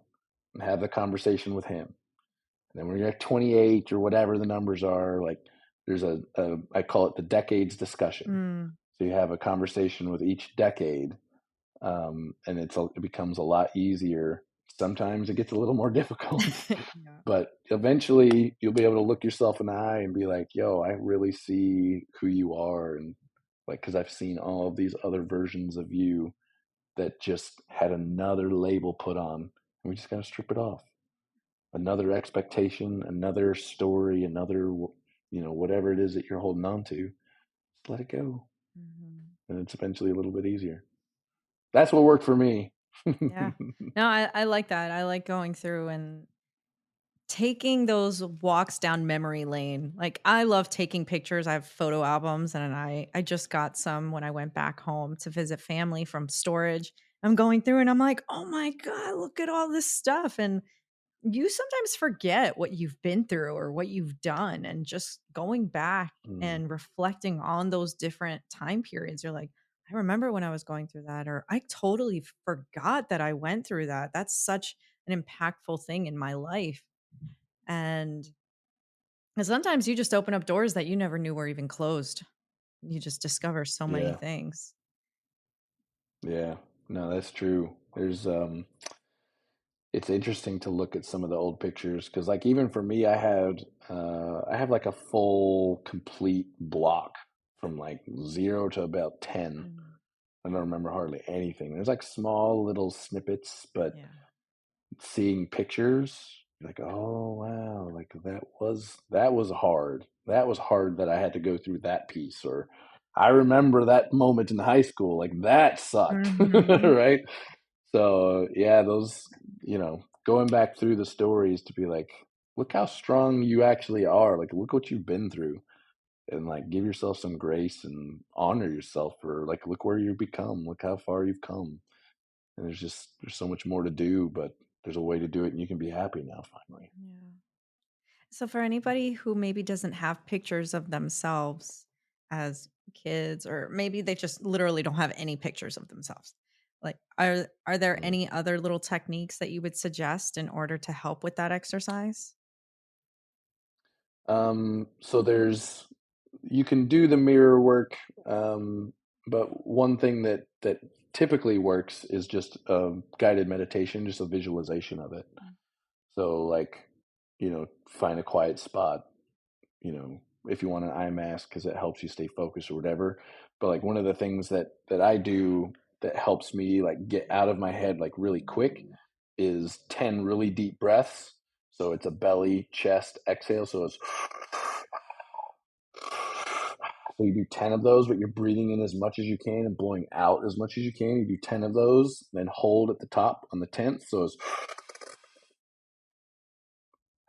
and have the conversation with him. And then when you're at 28 or whatever the numbers are, like there's a I call it the decades discussion. Mm. So you have a conversation with each decade, and it becomes a lot easier. Sometimes it gets a little more difficult, Yeah. but eventually you'll be able to look yourself in the eye and be like, "Yo, I really see who you are," and like because I've seen all of these other versions of you that just had another label put on, and we just got to strip it off. Another expectation, another story, another, whatever it is that you're holding on to, just let it go. Mhm. And it's eventually a little bit easier. That's what worked for me. Yeah. No, I like that. I like going through and taking those walks down memory lane. Like I love taking pictures. I have photo albums and I just got some when I went back home to visit family from storage. I'm going through and I'm like, "Oh my god, look at all this stuff." And you sometimes forget what you've been through or what you've done and just going back Mm, and reflecting on those different time periods. You're like, "I remember when I was going through that," or "I totally forgot that I went through that." That's such an impactful thing in my life. And sometimes you just open up doors that you never knew were even closed. You just discover so many yeah, things. yeah. No, that's true. It's interesting to look at some of the old pictures because, like, even for me, I have like a full, complete block from like 0 to about 10. Mm. I don't remember hardly anything. There's like small little snippets, but Yeah. seeing pictures, you're like, oh wow, like that was hard. That was hard that I had to go through that piece. Or I remember that moment in high school, like that sucked, Mhm. right? So yeah, those, going back through the stories to be like, look how strong you actually are. Like look what you've been through. and like give yourself some grace and honor yourself for like, look where you've become, look how far you've come. And there's so much more to do, but there's a way to do it and you can be happy now finally. Yeah. So for anybody who maybe doesn't have pictures of themselves as kids, or maybe they just literally don't have any pictures of themselves, like are there Mm. any other little techniques that you would suggest in order to help with that exercise? So you can do the mirror work, but one thing that typically works is just a guided meditation, just a visualization of it. Mm. So like, find a quiet spot, you know, if you want an eye mask because it helps you stay focused or whatever. But like one of the things that I do that helps me like get out of my head like really quick is 10 really deep breaths. So it's a belly, chest, exhale. So it's so you do 10 of those, but you're breathing in as much as you can and blowing out as much as you can. You do 10 of those, then hold at the top on the 10th. So it's,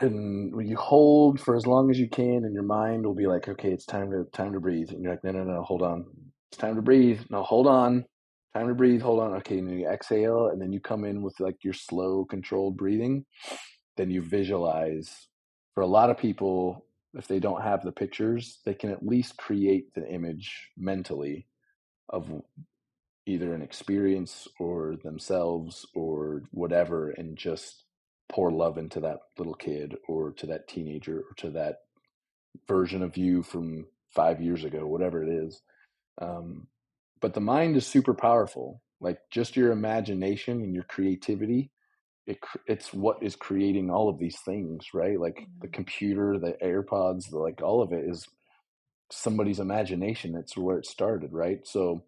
and when you hold for as long as you can, and your mind will be like, okay, it's time to breathe. And you're like, no, no, no, hold on. It's time to breathe. No, hold on. Time to breathe. Hold on. Okay. And then you exhale, and then you come in with like your slow, controlled breathing. Then you visualize. For a lot of people, if they don't have the pictures, they can at least create the image mentally of either an experience or themselves or whatever, and just pour love into that little kid or to that teenager or to that version of you from 5 years ago, whatever it is. um, but the mind is super powerful, like just your imagination and your creativity. It's what is creating all of these things, right? Like the Yeah. computer, the AirPods, like all of it is somebody's imagination. That's where it started, right? So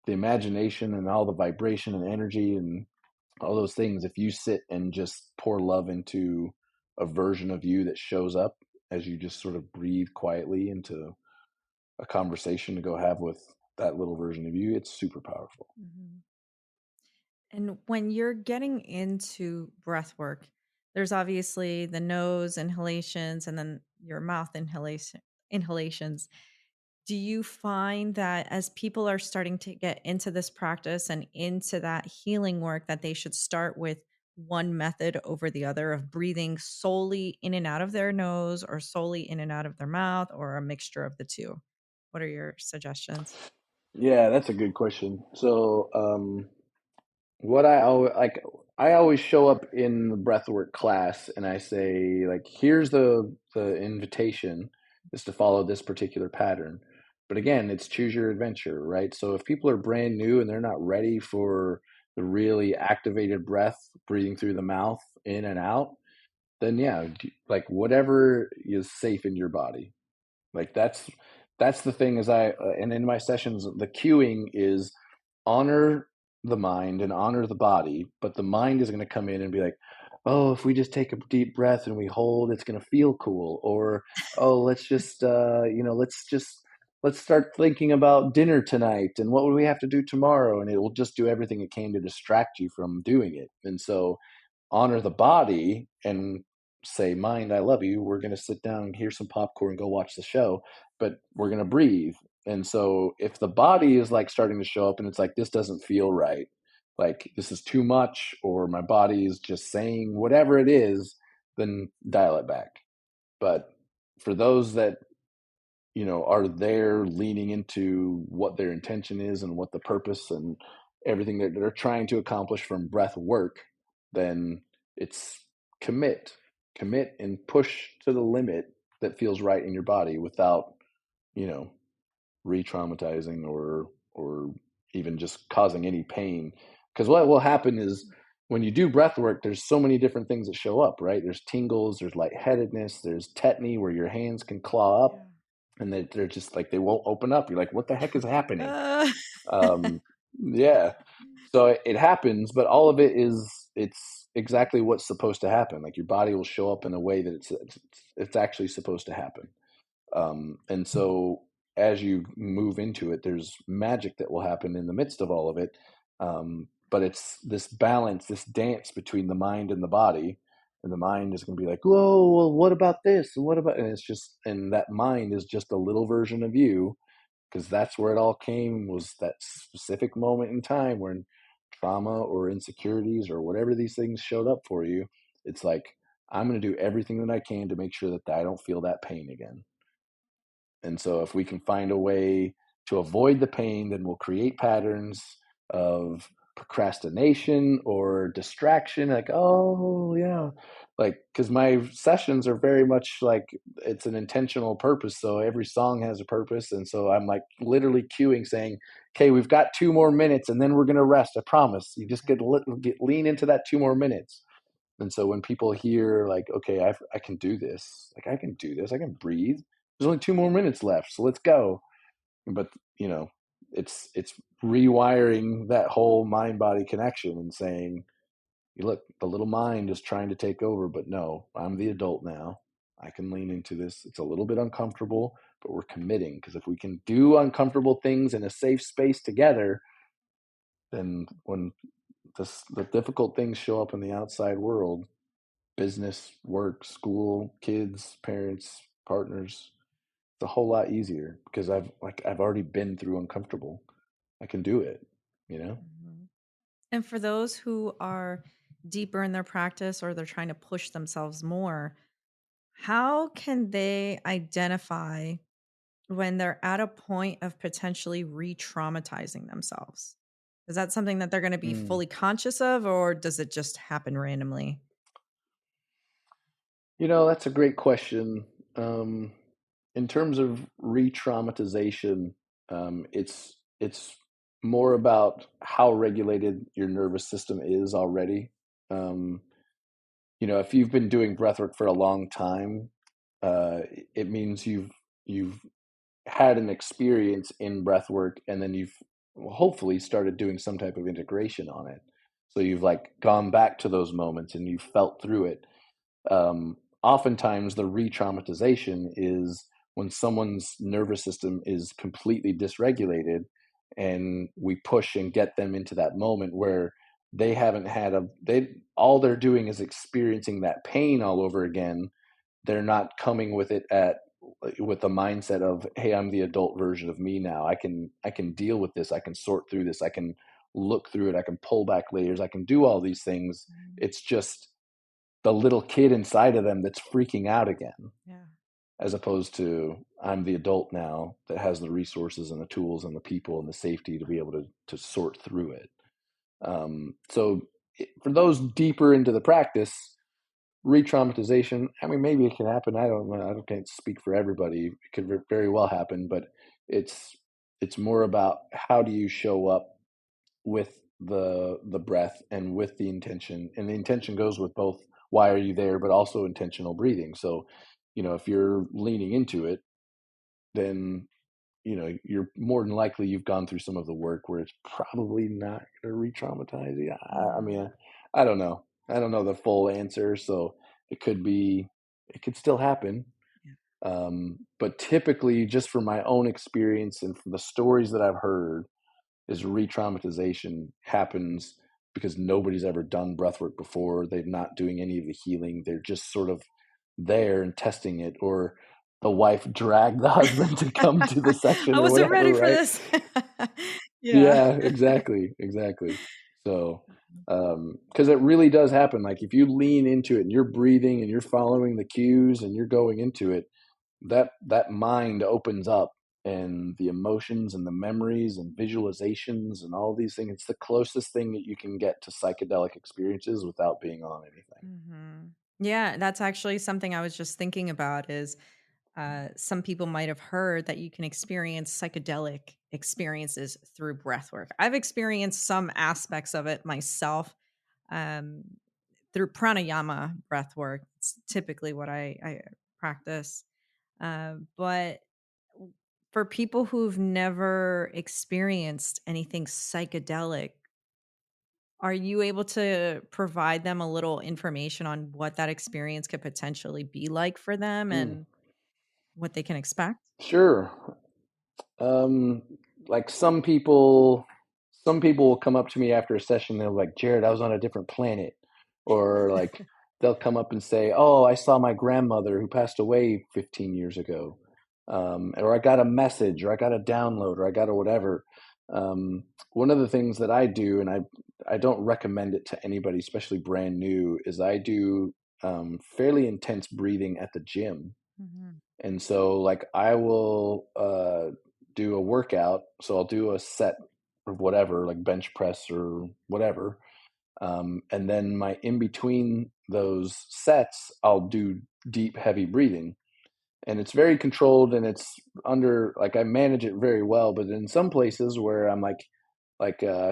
the imagination and all the vibration and energy and all those things, if you sit and just pour love into a version of you that shows up as you just sort of breathe quietly into a conversation to go have with that little version of you, it's super powerful. Mhm. And when you're getting into breath work, there's obviously the nose inhalations and then your mouth inhalations. Do you find that as people are starting to get into this practice and into that healing work, that they should start with one method over the other of breathing solely in and out of their nose or solely in and out of their mouth or a mixture of the two? What are your suggestions? Yeah, that's a good question. So, what I always like, I always show up in the breathwork class and I say, like, here's the invitation is to follow this particular pattern. But again, it's choose your adventure, right? So if people are brand new and they're not ready for the really activated breath, breathing through the mouth in and out, then yeah, like whatever is safe in your body. Like that's the thing. Is and in my sessions, the cueing is honor the mind and honor the body, but the mind is going to come in and be like, oh, if we just take a deep breath and we hold, it's going to feel cool. Or, oh, let's just let's start thinking about dinner tonight and what would we have to do tomorrow, and it will just do everything it can to distract you from doing it. And so honor the body and say, mind, I love you. We're going to sit down, hear some popcorn, go watch the show, but we're going to breathe. And so if the body is like starting to show up and it's like, this doesn't feel right, like this is too much, or my body is just saying whatever it is, then dial it back. But for those that are there leaning into what their intention is and what the purpose and everything that they're trying to accomplish from breath work, then it's commit, commit and push to the limit that feels right in your body without, you know, re-traumatizing or even just causing any pain. Because what will happen is when you do breath work, there's so many different things that show up, right? There's tingles, there's lightheadedness, there's tetany where your hands can claw up, Yeah. and they're just like they won't open up. You're like, what the heck is happening? Uh, Um, yeah. So it happens, but all of it it's exactly what's supposed to happen. Like your body will show up in a way that it's actually supposed to happen. And so as you move into it, there's magic that will happen in the midst of all of it. But it's this balance, this dance between the mind and the body. And the mind is going to be like, whoa, well, what about this? And what about, and it's just, and that mind is just a little version of you, because that's where it all came, was that specific moment in time when trauma or insecurities or whatever these things showed up for you. It's like, I'm going to do everything that I can to make sure that I don't feel that pain again. And so if we can find a way to avoid the pain, then we'll create patterns of procrastination or distraction. Like, oh, yeah. Like, because my sessions are very much like it's an intentional purpose. So every song has a purpose. And so I'm like literally cueing, saying, okay, we've got 2 more minutes and then we're going to rest. I promise. You just lean into that 2 more minutes. And so when people hear like, okay, I can do this, like I can do this, I can breathe. There's only 2 more minutes left, so let's go. But you know, it's rewiring that whole mind body connection and saying, look, the little mind is trying to take over, but no, I'm the adult now. I can lean into this. It's a little bit uncomfortable, but we're committing, because if we can do uncomfortable things in a safe space together, then when the difficult things show up in the outside world, business, work, school, kids, parents, partners, it's a whole lot easier because I've already been through uncomfortable. I can do it, you know? Mhm. And for those who are deeper in their practice or they're trying to push themselves more, how can they identify when they're at a point of potentially re-traumatizing themselves? Is that something that they're going to be Mm. fully conscious of, or does it just happen randomly? That's a great question. Um, in terms of re-traumatization, it's more about how regulated your nervous system is already. Um, if you've been doing breathwork for a long time, uh, it means you've had an experience in breathwork, and then you've hopefully started doing some type of integration on it. So you've like gone back to those moments and you've felt through it. Oftentimes, the re-traumatization is when someone's nervous system is completely dysregulated, and we push and get them into that moment where they haven't had a they all they're doing is experiencing that pain all over again. They're not coming with it at with the mindset of, hey, I'm the adult version of me now. I can deal with this. I can sort through this. I can look through it. I can pull back layers. I can do all these things. Mm. It's just the little kid inside of them that's freaking out again, Yeah. as opposed to, I'm the adult now that has the resources and the tools and the people and the safety to be able to sort through it. So for those deeper into the practice, re-traumatization, I mean, maybe it can happen. Can't speak for everybody. It could very well happen, but it's it's more about how do you show up with the breath and with the intention. And the intention goes with both, why are you there, but also intentional breathing. So if you're leaning into it, then you're more than likely you've gone through some of the work where it's probably not going to re-traumatize you. I Mhm. mean, I don't know. I don't know the full answer, so it could be, it could still happen. Yeah. But typically, just from my own experience and from the stories that I've heard, is re-traumatization happens because nobody's ever done breathwork before. They're not doing any of the healing. They're just sort of there and testing it, or the wife dragged the husband to come to the I session or wasn't whatever, ready for right? this. Yeah. Yeah, exactly, exactly. So, because it really does happen. Like if you lean into it and you're breathing and you're following the cues and you're going into it, that mind opens up, and the emotions and the memories and visualizations and all these things, it's the closest thing that you can get to psychedelic experiences without being on anything. Mhm. Yeah, that's actually something I was just thinking about is some people might have heard that you can experience psychedelic experiences through breath work. I've experienced some aspects of it myself um, through pranayama breath work. It's typically what I practice. But for people who've never experienced anything psychedelic, are you able to provide them a little information on what that experience could potentially be like for them Mm, and what they can expect? sure. Um, like some people will come up to me after a session. They're like, Jared, I was on a different planet, or like they'll come up and say, "Oh, I saw my grandmother who passed away 15 years ago," or I got a message, or I got a download, or I got a whatever. One of the things that I do, and I don't recommend it to anybody, especially brand new, is I do fairly intense breathing at the gym. Mhm. And so, like, I will do a workout. So I'll do a set of whatever, like bench press or whatever, and then my in between those sets, I'll do deep, heavy breathing, and it's very controlled, and it's under, like, I manage it very well. But in some places where I'm like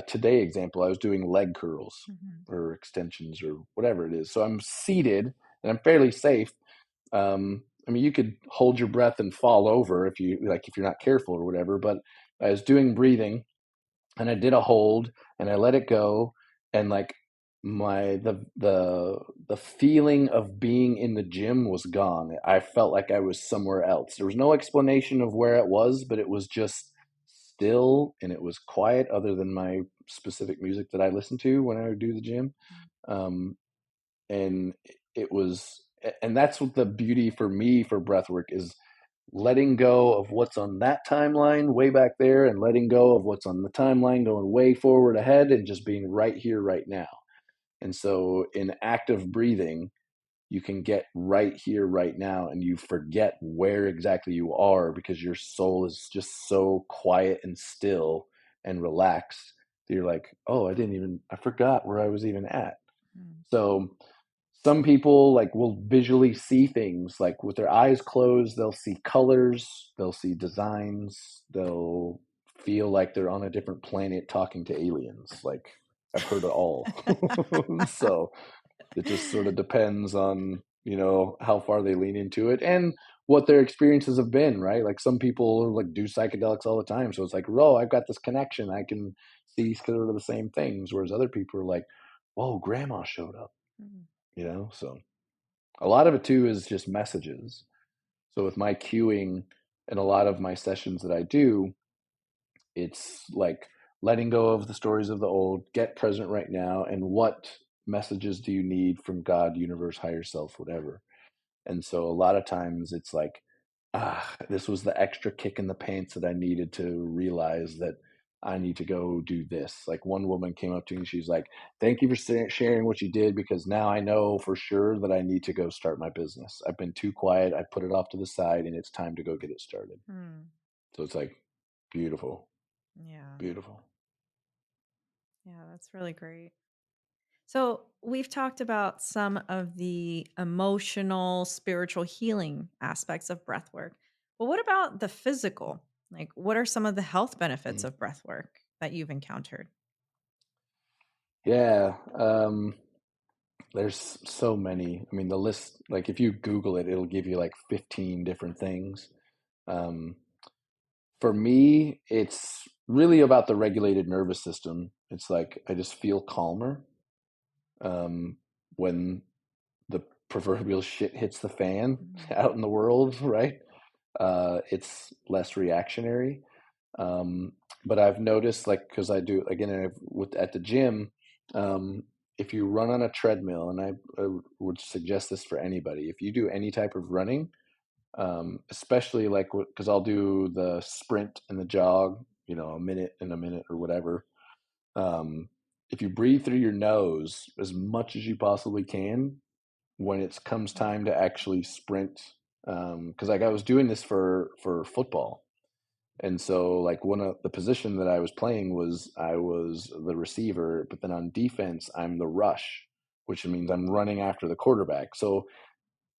today example, I was doing leg curls Mhm. or extensions or whatever it is. So I'm seated and I'm fairly safe. I mean, you could hold your breath and fall over if you like, if you're not careful or whatever. But I was doing breathing, and I did a hold, and I let it go, and like my the feeling of being in the gym was gone. I felt like I was somewhere else. There was no explanation of where it was, but it was just still, and it was quiet other than my specific music that I listen to when I do the gym. Um, and it was, and that's what the beauty for me for breathwork is, letting go of what's on that timeline way back there, and letting go of what's on the timeline going way forward ahead, and just being right here right now. And so in active breathing, you can get right here right now, and you forget where exactly you are because your soul is just so quiet and still and relaxed that you're like, oh, I forgot where I was even at. Mhm. So some people like will visually see things, like with their eyes closed, they'll see colors, they'll see designs, they'll feel like they're on a different planet talking to aliens. Like, I've heard it all. So it just sort of depends on, how far they lean into it and what their experiences have been, right? Like, some people like do psychedelics all the time, so it's like, "Whoa, I've got this connection, I can see sort of the same things," whereas other people are like, "Whoa, grandma showed up," Mhm. so a lot of it too is just messages. So with my cueing and a lot of my sessions that I do, it's like letting go of the stories of the old, get present right now, and what messages do you need from God, universe, higher self, whatever. And so a lot of times it's like, this was the extra kick in the pants that I needed to realize that I need to go do this. Like, one woman came up to me, she's like, "Thank you for sharing what you did, because now I know for sure that I need to go start my business. I've been too quiet. I put it off to the side, and it's time to go get it started." Mm. So it's like, beautiful, Yeah. beautiful. Yeah, that's really great. So, we've talked about some of the emotional, spiritual healing aspects of breath work. But what about the physical? Like, what are some of the health benefits Mhm. of breath work that you've encountered? Yeah. There's so many. I mean, the list, like, if you Google it, it'll give you like 15 different things. Um, For me, it's really about the regulated nervous system. It's like I just feel calmer um, when the proverbial shit hits the fan Mhm. out in the world, right? It's less reactionary. Um, but I've noticed, like, because I do, again, at the gym, um, if you run on a treadmill, and I would suggest this for anybody, if you do any type of running, especially like, because I'll do the sprint and the jog, a minute and a minute or whatever. Um, if you breathe through your nose as much as you possibly can when it comes time to actually sprint, because like I was doing this for football, and so like one of the position that I was playing was I was the receiver, but then on defense I'm the rush, which means I'm running after the quarterback. So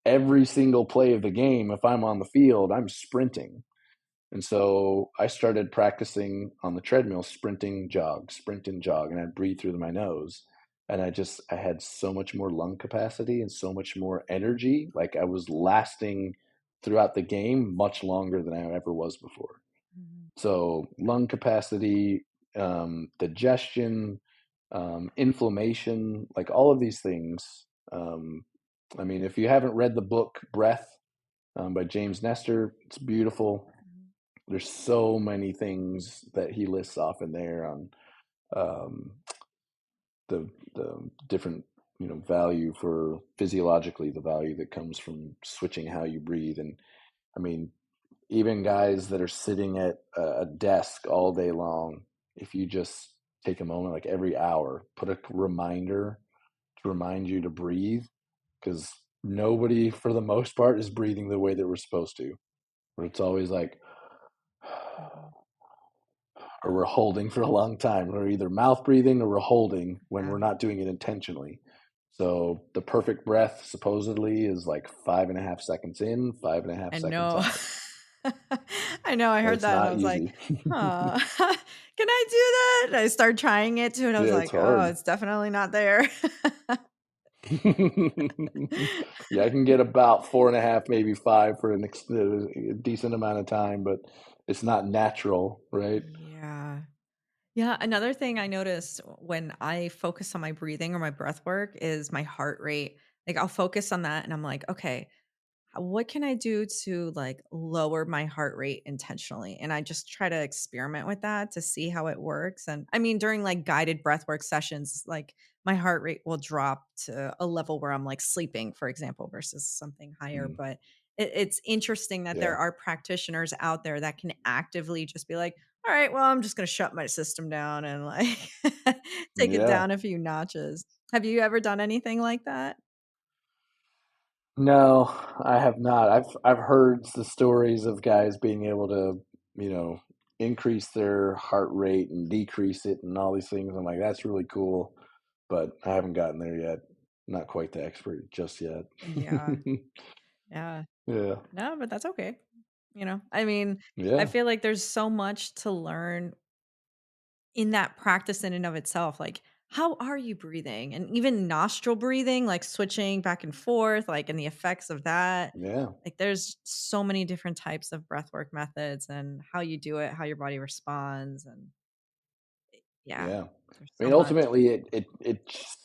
every single play of the game, if I'm on the field, I'm sprinting. And so I started practicing on the treadmill, sprint and jog, and I breathe through my nose. And I had so much more lung capacity and so much more energy. Like, I was lasting throughout the game much longer than I ever was before. Mhm. So lung capacity, digestion, inflammation, like all of these things. I mean, if you haven't read the book Breath by James Nestor, it's beautiful. Mhm. There's so many things that he lists off in there on um, the different value for physiologically, the value that comes from switching how you breathe. And I mean, even guys that are sitting at a desk all day long, if you just take a moment, like every hour, put a reminder to remind you to breathe, because nobody, for the most part, is breathing the way that we're supposed to. But it's always like, Mhm. or we're holding for a long time. We're either mouth breathing or we're holding when Yeah, we're not doing it intentionally. So the perfect breath supposedly is like 5.5 seconds in, five and a half I seconds know. out. I know, I heard It's that and not I was like, easy. "Huh, can I do that?" And I started trying it too, and I was Yeah, it's like, "Oh, hard. it's definitely not there." Yeah, I can get about 4.5, maybe five for a decent amount of time, but it's not natural, right? Yeah. Yeah, another thing I noticed when I focus on my breathing or my breath work is my heart rate. Like, I'll focus on that and I'm like, "Okay, what can I do to like lower my heart rate intentionally?" And I just try to experiment with that to see how it works. And I mean, during like guided breathwork sessions, like my heart rate will drop to a level where I'm like sleeping, for example, versus something higher. Mm, But it's interesting that yeah, there are practitioners out there that can actively just be like, all right, well, I'm just going to shut my system down and like take it yeah. down a few notches. Have you ever done anything like that? No, I have not. I've heard the stories of guys being able to, you know, increase their heart rate and decrease it and all these things. I'm like, that's really cool, but I haven't gotten there yet. Not quite the expert just yet. Yeah. Yeah. Yeah. No, but that's okay. I mean, I Yeah. feel like there's so much to learn in that practice in and of itself. Like, how are you breathing? And even nostril breathing, like switching back and forth, like, and the effects of that. Yeah. Like, there's so many different types of breathwork methods and how you do it, how your body responds. And yeah, Yeah. there's I so mean, much. ultimately, it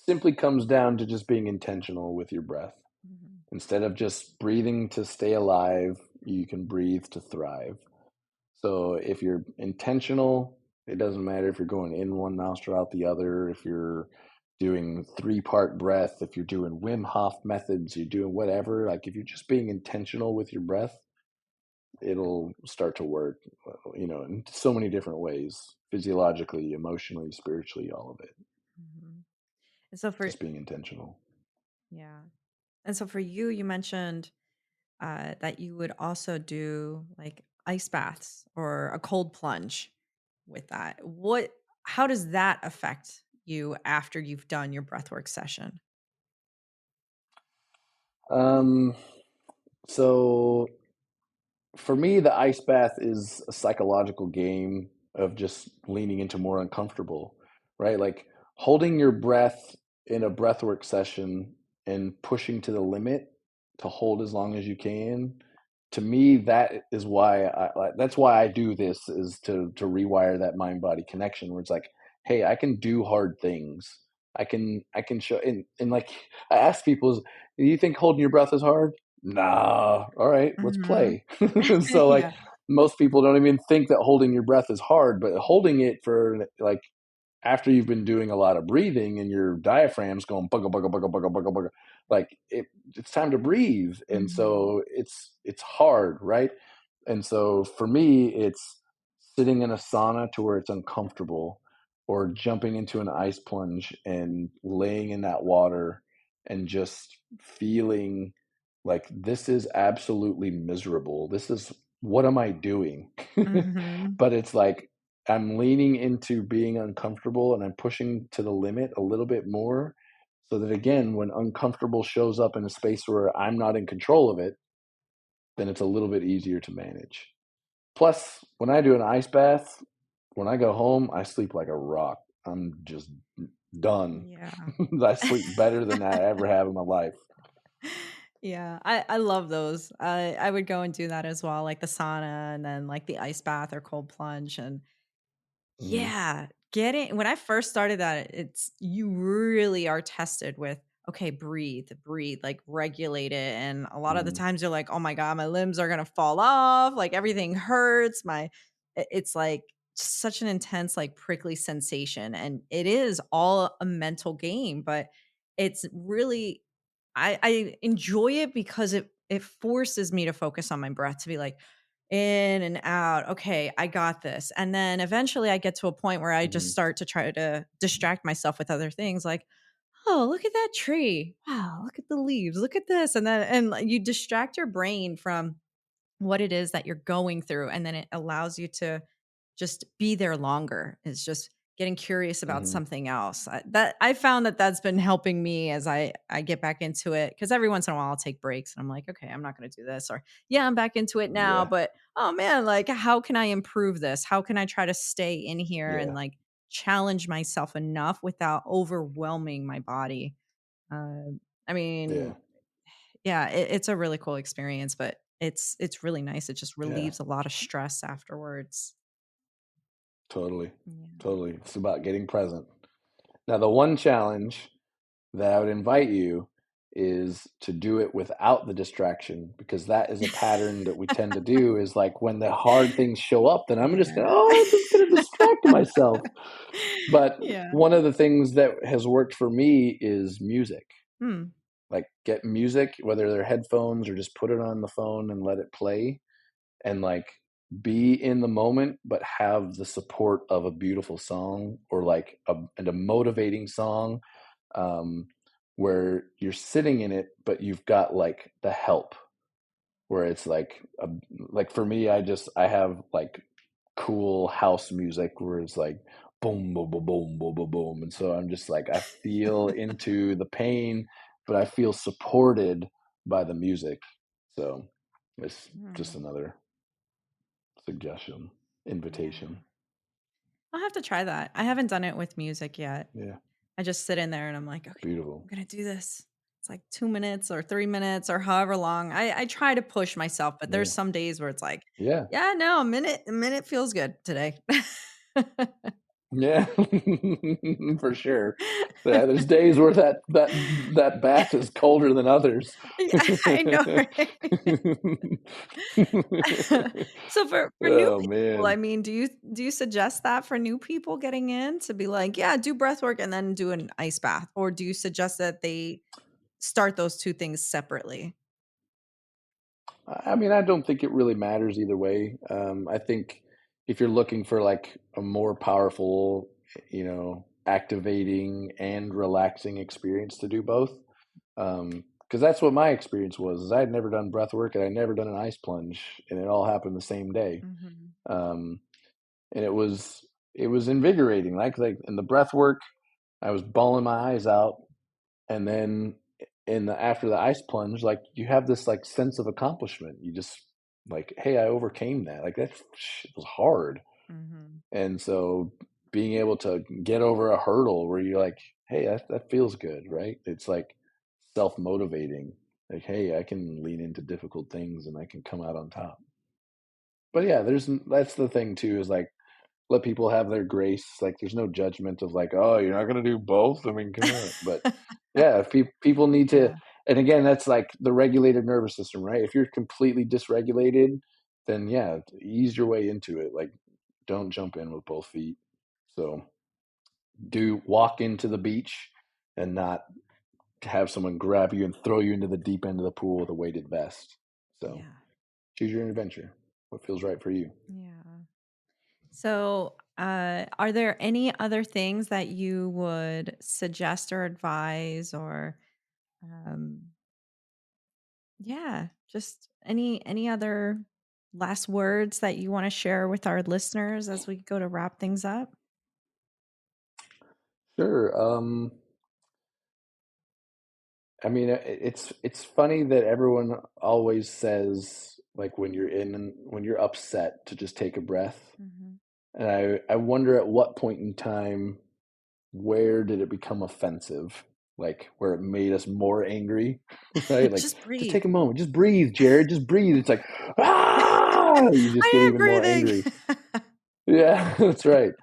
simply comes down to just being intentional with your breath. Mhm. Instead of just breathing to stay alive, you can breathe to thrive. So if you're intentional, it doesn't matter if you're going in one nostril, out the other, if you're doing three-part breath, if you're doing Wim Hof methods, you're doing whatever. Like if you're just being intentional with your breath, it'll start to work, in so many different ways, physiologically, emotionally, spiritually, all of it. Mhm. And so for, Just being intentional. yeah. And so for you, you mentioned that you would also do like ice baths or a cold plunge with that. How does that affect you after you've done your breathwork session? Um, so for me, the ice bath is a psychological game of just leaning into more uncomfortable, right? Like holding your breath in a breathwork session and pushing to the limit to hold as long as you can. To me, that's why I do this, is to rewire that mind body connection where it's like, hey, I can do hard things. I can show, and like I ask people, do you think holding your breath is hard? Nah, all right, let's Mhm. play. So like Yeah. most people don't even think that holding your breath is hard, but holding it for like after you've been doing a lot of breathing and your diaphragm's going bugga bugga bugga bugga bugga bugga, like it's time to breathe, and Mhm. so it's hard, right? And so for me, it's sitting in a sauna to where it's uncomfortable, or jumping into an ice plunge and laying in that water and just feeling like this is absolutely miserable. This is, what am I doing? Mhm. But it's like I'm leaning into being uncomfortable and I'm pushing to the limit a little bit more, so that again, when uncomfortable shows up in a space where I'm not in control of it, then it's a little bit easier to manage. Plus, when I do an ice bath, when I go home, I sleep like a rock. I'm just done. Yeah. I sleep better than I ever have in my life. Yeah, I love those. I would go and do that as well, like the sauna and then like the ice bath or cold plunge. And Mhm, yeah, getting when I first started that, it's you really are tested with, okay, breathe, breathe, like regulate it. And a lot of the mhm, times you're like, oh my God, my limbs are gonna fall off, like everything hurts. It's like such an intense, like prickly sensation. And it is all a mental game, but it's really I enjoy it because it forces me to focus on my breath, to be like, in and out. Okay, I got this. And then eventually I get to a point where I just Hmm. start to try to distract myself with other things like, oh, look at that tree. Wow, look at the leaves. Look at this. And then and you distract your brain from what it is that you're going through, and then it allows you to just be there longer. It's just getting curious about Hmm. something else. That I found that that's been helping me as I get back into it, because every once in a while I'll take breaks and I'm like, okay, I'm not going to do this, or yeah, I'm back into it now, Yeah. but oh man, like how can I improve this? How can I try to stay in here and Yeah. like challenge myself enough without overwhelming my body? Uh, I Yeah. mean, yeah, it's a really cool experience, but it's really nice. It just Yeah. relieves a lot of stress afterwards. Totally. Yeah. Totally. It's about getting present. Now, the one challenge that I would invite you is to do it without the distraction, because that is a pattern that we tend to do, is like when the hard things show up, then I'm just Yeah. going to, oh, I'm just going to distract myself. But Yeah. one of the things that has worked for me is music. Hmm. Like get music, whether they're headphones or just put it on the phone and let it play, and like be in the moment, but have the support of a beautiful song, or like a motivating song, um, where you're sitting in it, but you've got like the help, where it's like for me, I have like cool house music where it's like boom, boom, boom, boom, boom, boom, boom. And so I'm just like, I feel into the pain, but I feel supported by the music. So it's just Hmm. another suggestion, Yeah. invitation. I'll have to try that. I haven't done it with music yet. Yeah. I just sit in there and I'm like, okay, I'm Beautiful. gonna do this. It's like 2 minutes or 3 minutes or however long. I try to push myself, but there's Yeah. some days where it's like, Yeah. yeah, no, a minute feels good today. Yeah. For sure. Yeah, there's days where that bath is colder than others. Yeah, I know, right? So for new Oh people, I man. mean, do you suggest that for new people getting in to be like, yeah, do breath work and then do an ice bath? Or do you suggest that they start those 2 things separately? I mean, I don't think it really matters either way. I think if you're looking for like a more powerful, activating and relaxing experience, to do both. Because that's what my experience was. Is I had never done breath work and I'd never done an ice plunge, and it all happened the same day. Mhm. Um, and it was invigorating. Like in the breath work, I was bawling my eyes out, and then after the ice plunge, like you have this like sense of accomplishment. You just like, hey, I overcame that. Like that shit was hard, Mhm. and so being able to get over a hurdle where you're like, hey, that feels good, right? It's like self motivating. Like, hey, I can lean into difficult things and I can come out on top. But yeah, that's the thing too, is like let people have their grace. Like, there's no judgment of like, oh, you're not going to do both. I mean, come on. But yeah, if people need to, Yeah, and again, that's like the regulated nervous system, right? If you're completely dysregulated, then yeah, ease your way into it. Like, don't jump in with both feet. So do walk into the beach and not have someone grab you and throw you into the deep end of the pool with a weighted vest. So yeah, choose your adventure. What feels right for you? yeah. So, are there any other things that you would suggest or advise, or um, yeah, just any other last words that you want to share with our listeners as we go to wrap things up? Sure. I mean, it's funny that everyone always says like when you're upset to just take a breath, Mhm. and I wonder at what point in time, where did it become offensive? Like where it made us more angry, right? Like Just just breathe. take a moment, just breathe, Jared, just breathe. It's like ah, you just get I am even more breathing. angry. Yeah, that's right.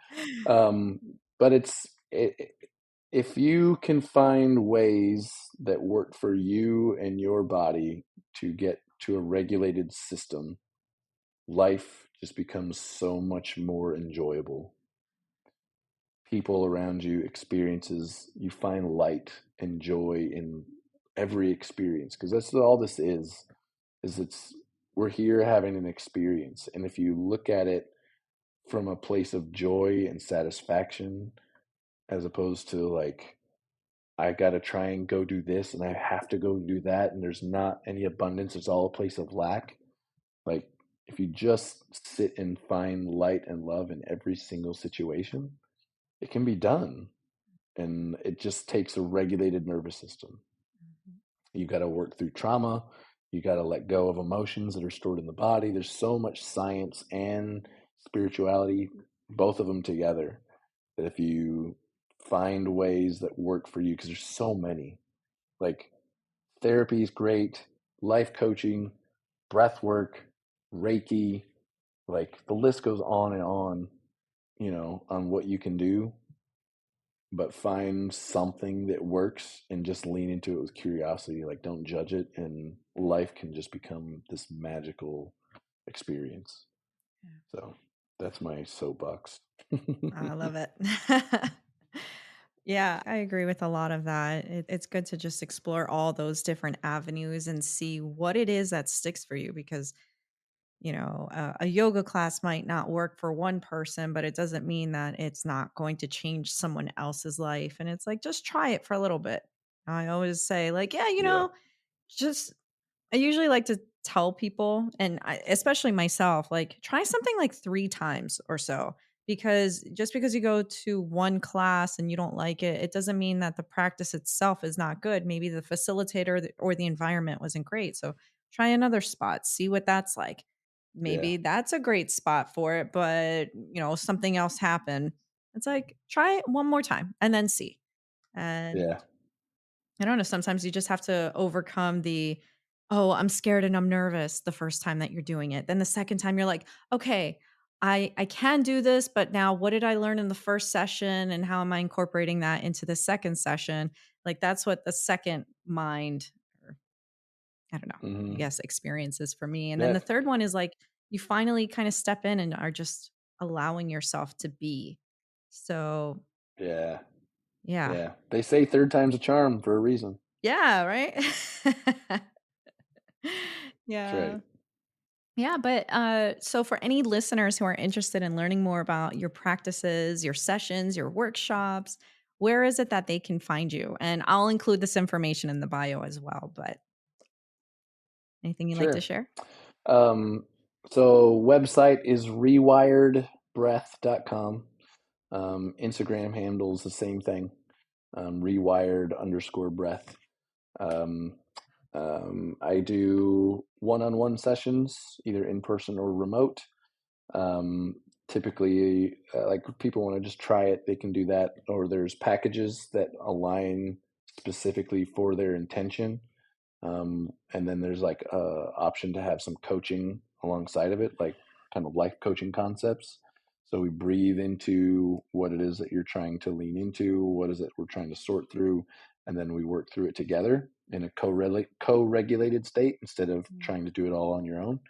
Um, but if you can find ways that work for you and your body to get to a regulated system, life just becomes so much more enjoyable. people around you, experiences, you find light and joy in every experience, because that's all this is it's we're here having an experience. And if you look at it from a place of joy and satisfaction, as opposed to like, I got to try and go do this and I have to go do that, and there's not any abundance, it's all a place of lack. Like, if you just sit and find light and love in every single situation, it can be done. And it just takes a regulated nervous system. Mhm. You got to work through trauma. You got to let go of emotions that are stored in the body. There's so much science and spirituality, both of them together, that if you find ways that work for you, because there's so many, like therapy is great, life coaching, breath work, Reiki, like the list goes on and on, on what you can do, but find something that works and just lean into it with curiosity. Like, don't judge it, and life can just become this magical experience. Yeah. So that's my soapbox. I love it. Yeah, I agree with a lot of that. It's good to just explore all those different avenues and see what it is that sticks for you because, a yoga class might not work for one person, but it doesn't mean that it's not going to change someone else's life. And it's like, just try it for a little bit. I always say, like, yeah, Yeah. just I usually like to tell people, and especially myself, like try something like 3 times or so. Because just because you go to one class and you don't like it, it doesn't mean that the practice itself is not good. Maybe the facilitator or the environment wasn't great. So try another spot, see what that's like. Yeah. Maybe that's a great spot for it, but something else happened. It's like try it one more time and then see. And Yeah. I don't know, sometimes you just have to overcome "Oh, I'm scared and I'm nervous," the first time that you're doing it. Then the second time you're like, "Okay, I can do this, but now what did I learn in the first session and how am I incorporating that into the second session?" Like, that's what the second mind, or I don't know, I Hmm. guess experience is for me. And then Yeah. the third one is like you finally kind of step in and are just allowing yourself to be. So, Yeah. yeah. Yeah. They say third time's a charm for a reason. Yeah, right? That's right. Yeah. Yeah, but so for any listeners who are interested in learning more about your practices, your sessions, your workshops, where is it that they can find you? And I'll include this information in the bio as well. But anything you'd like to Sure. share? Um, so website is rewiredbreath.com. Instagram handles the same thing. Rewired underscore breath. Um, I do one-on-one sessions, either in person or remote. Um, Typically, like if people want to just try it, they can do that. Or there's packages that align specifically for their intention. And then there's like a option to have some coaching alongside of it, like kind of life coaching concepts. So we breathe into what it is that you're trying to lean into, what is it we're trying to sort through, and then we work through it together in a co-regulated state instead of Mm. trying to do it all on your own,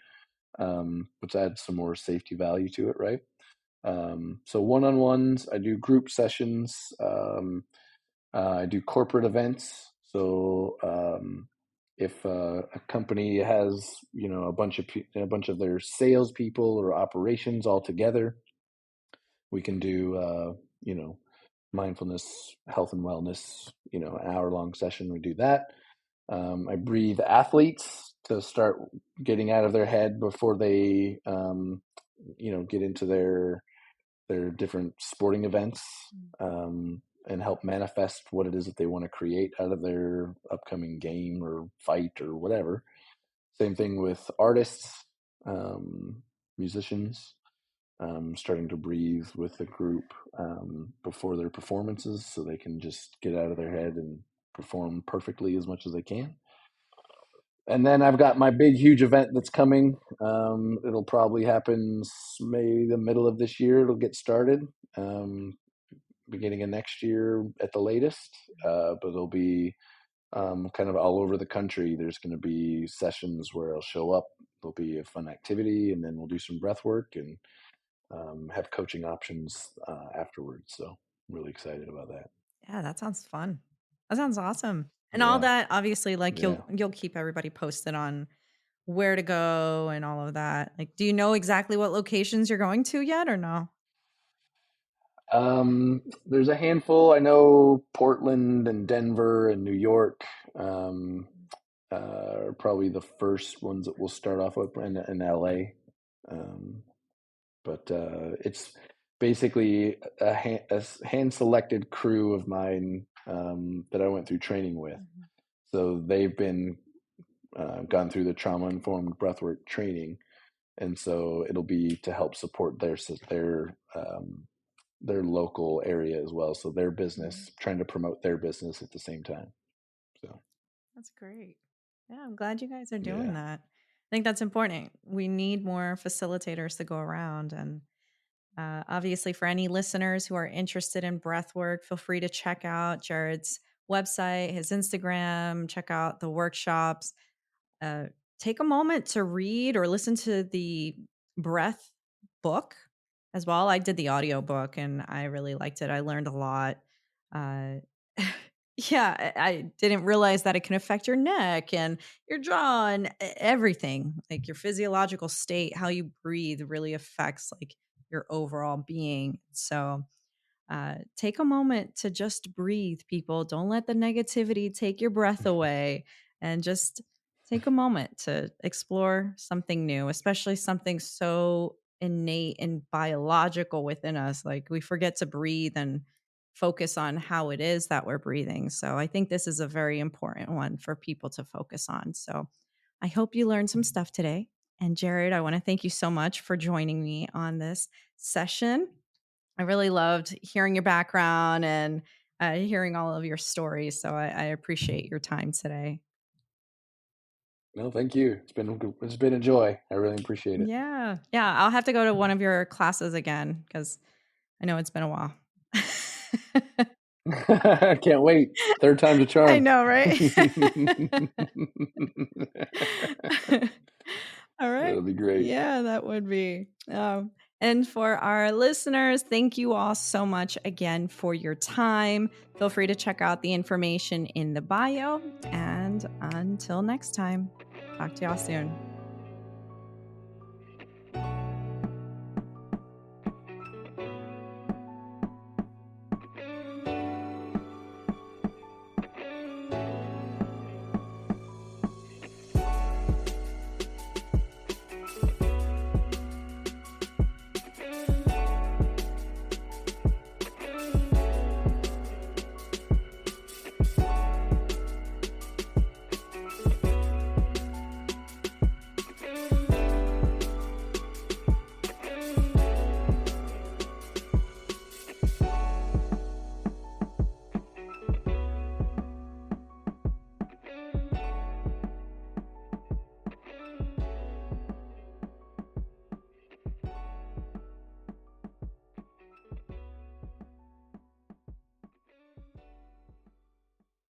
which adds some more safety value to it, right? So one-on-ones, I do group sessions. I do corporate events. So if a company has a bunch of their salespeople or operations all together, we can do mindfulness, health and wellness. An hour-long session. We do that. I breathe athletes to start getting out of their head before they get into their different sporting events, Mm. and help manifest what it is that they want to create out of their upcoming game or fight or whatever. Same thing with artists, musicians, starting to breathe with the group before their performances so they can just get out of their head and perform perfectly as much as they can. And then I've got my big, huge event that's coming. It'll probably happen maybe the middle of this year. It'll get started. Beginning of next year at the latest. But it'll be kind of all over the country. There's going to be sessions where I'll show up. There'll be a fun activity, and then we'll do some breath work and have coaching options afterwards. So really excited about that. Yeah, that sounds fun. That sounds awesome. And all Yeah, that, obviously, like yeah. you'll keep everybody posted on where to go and all of that. Like, do you know exactly what locations you're going to yet or no? There's a handful. I know Portland and Denver and New York are probably the first ones that we'll start off with in LA. Um, but it's basically a hand selected crew of mine that I went through training with. Mhm. So they've been gone through the trauma informed breathwork training, and so it'll be to help support their local area as well. So their Mhm. business, trying to promote their business at the same time. So That's great. Yeah, I'm glad you guys are doing yeah. that. I think that's important. We need more facilitators to go around. And obviously, for any listeners who are interested in breath work, feel free to check out Jared's website, his Instagram, check out the workshops. Uh, Take a moment to read or listen to the breath book as well. I did the audio book and I really liked it. I learned a lot. Uh, yeah, I didn't realize that it can affect your neck and your jaw and everything. Like your physiological state, how you breathe really affects like your overall being. So, take a moment to just breathe, people. Don't let the negativity take your breath away and just take a moment to explore something new, especially something so innate and biological within us. Like we forget to breathe and focus on how it is that we're breathing. So I think this is a very important one for people to focus on. So I hope you learned some stuff today. And Jared, I want to thank you so much for joining me on this session. I really loved hearing your background and hearing all of your stories. So I appreciate your time today. No, thank you. It's been a joy. I really appreciate it. Yeah. Yeah. I'll have to go to one of your classes again because I know it's been a while. I can't wait. Third time's a I charm. know, right? All right. That'll be great. Yeah, that would be. And for our listeners, thank you all so much again for your time. Feel free to check out the information in the bio. And until next time, talk to y'all soon.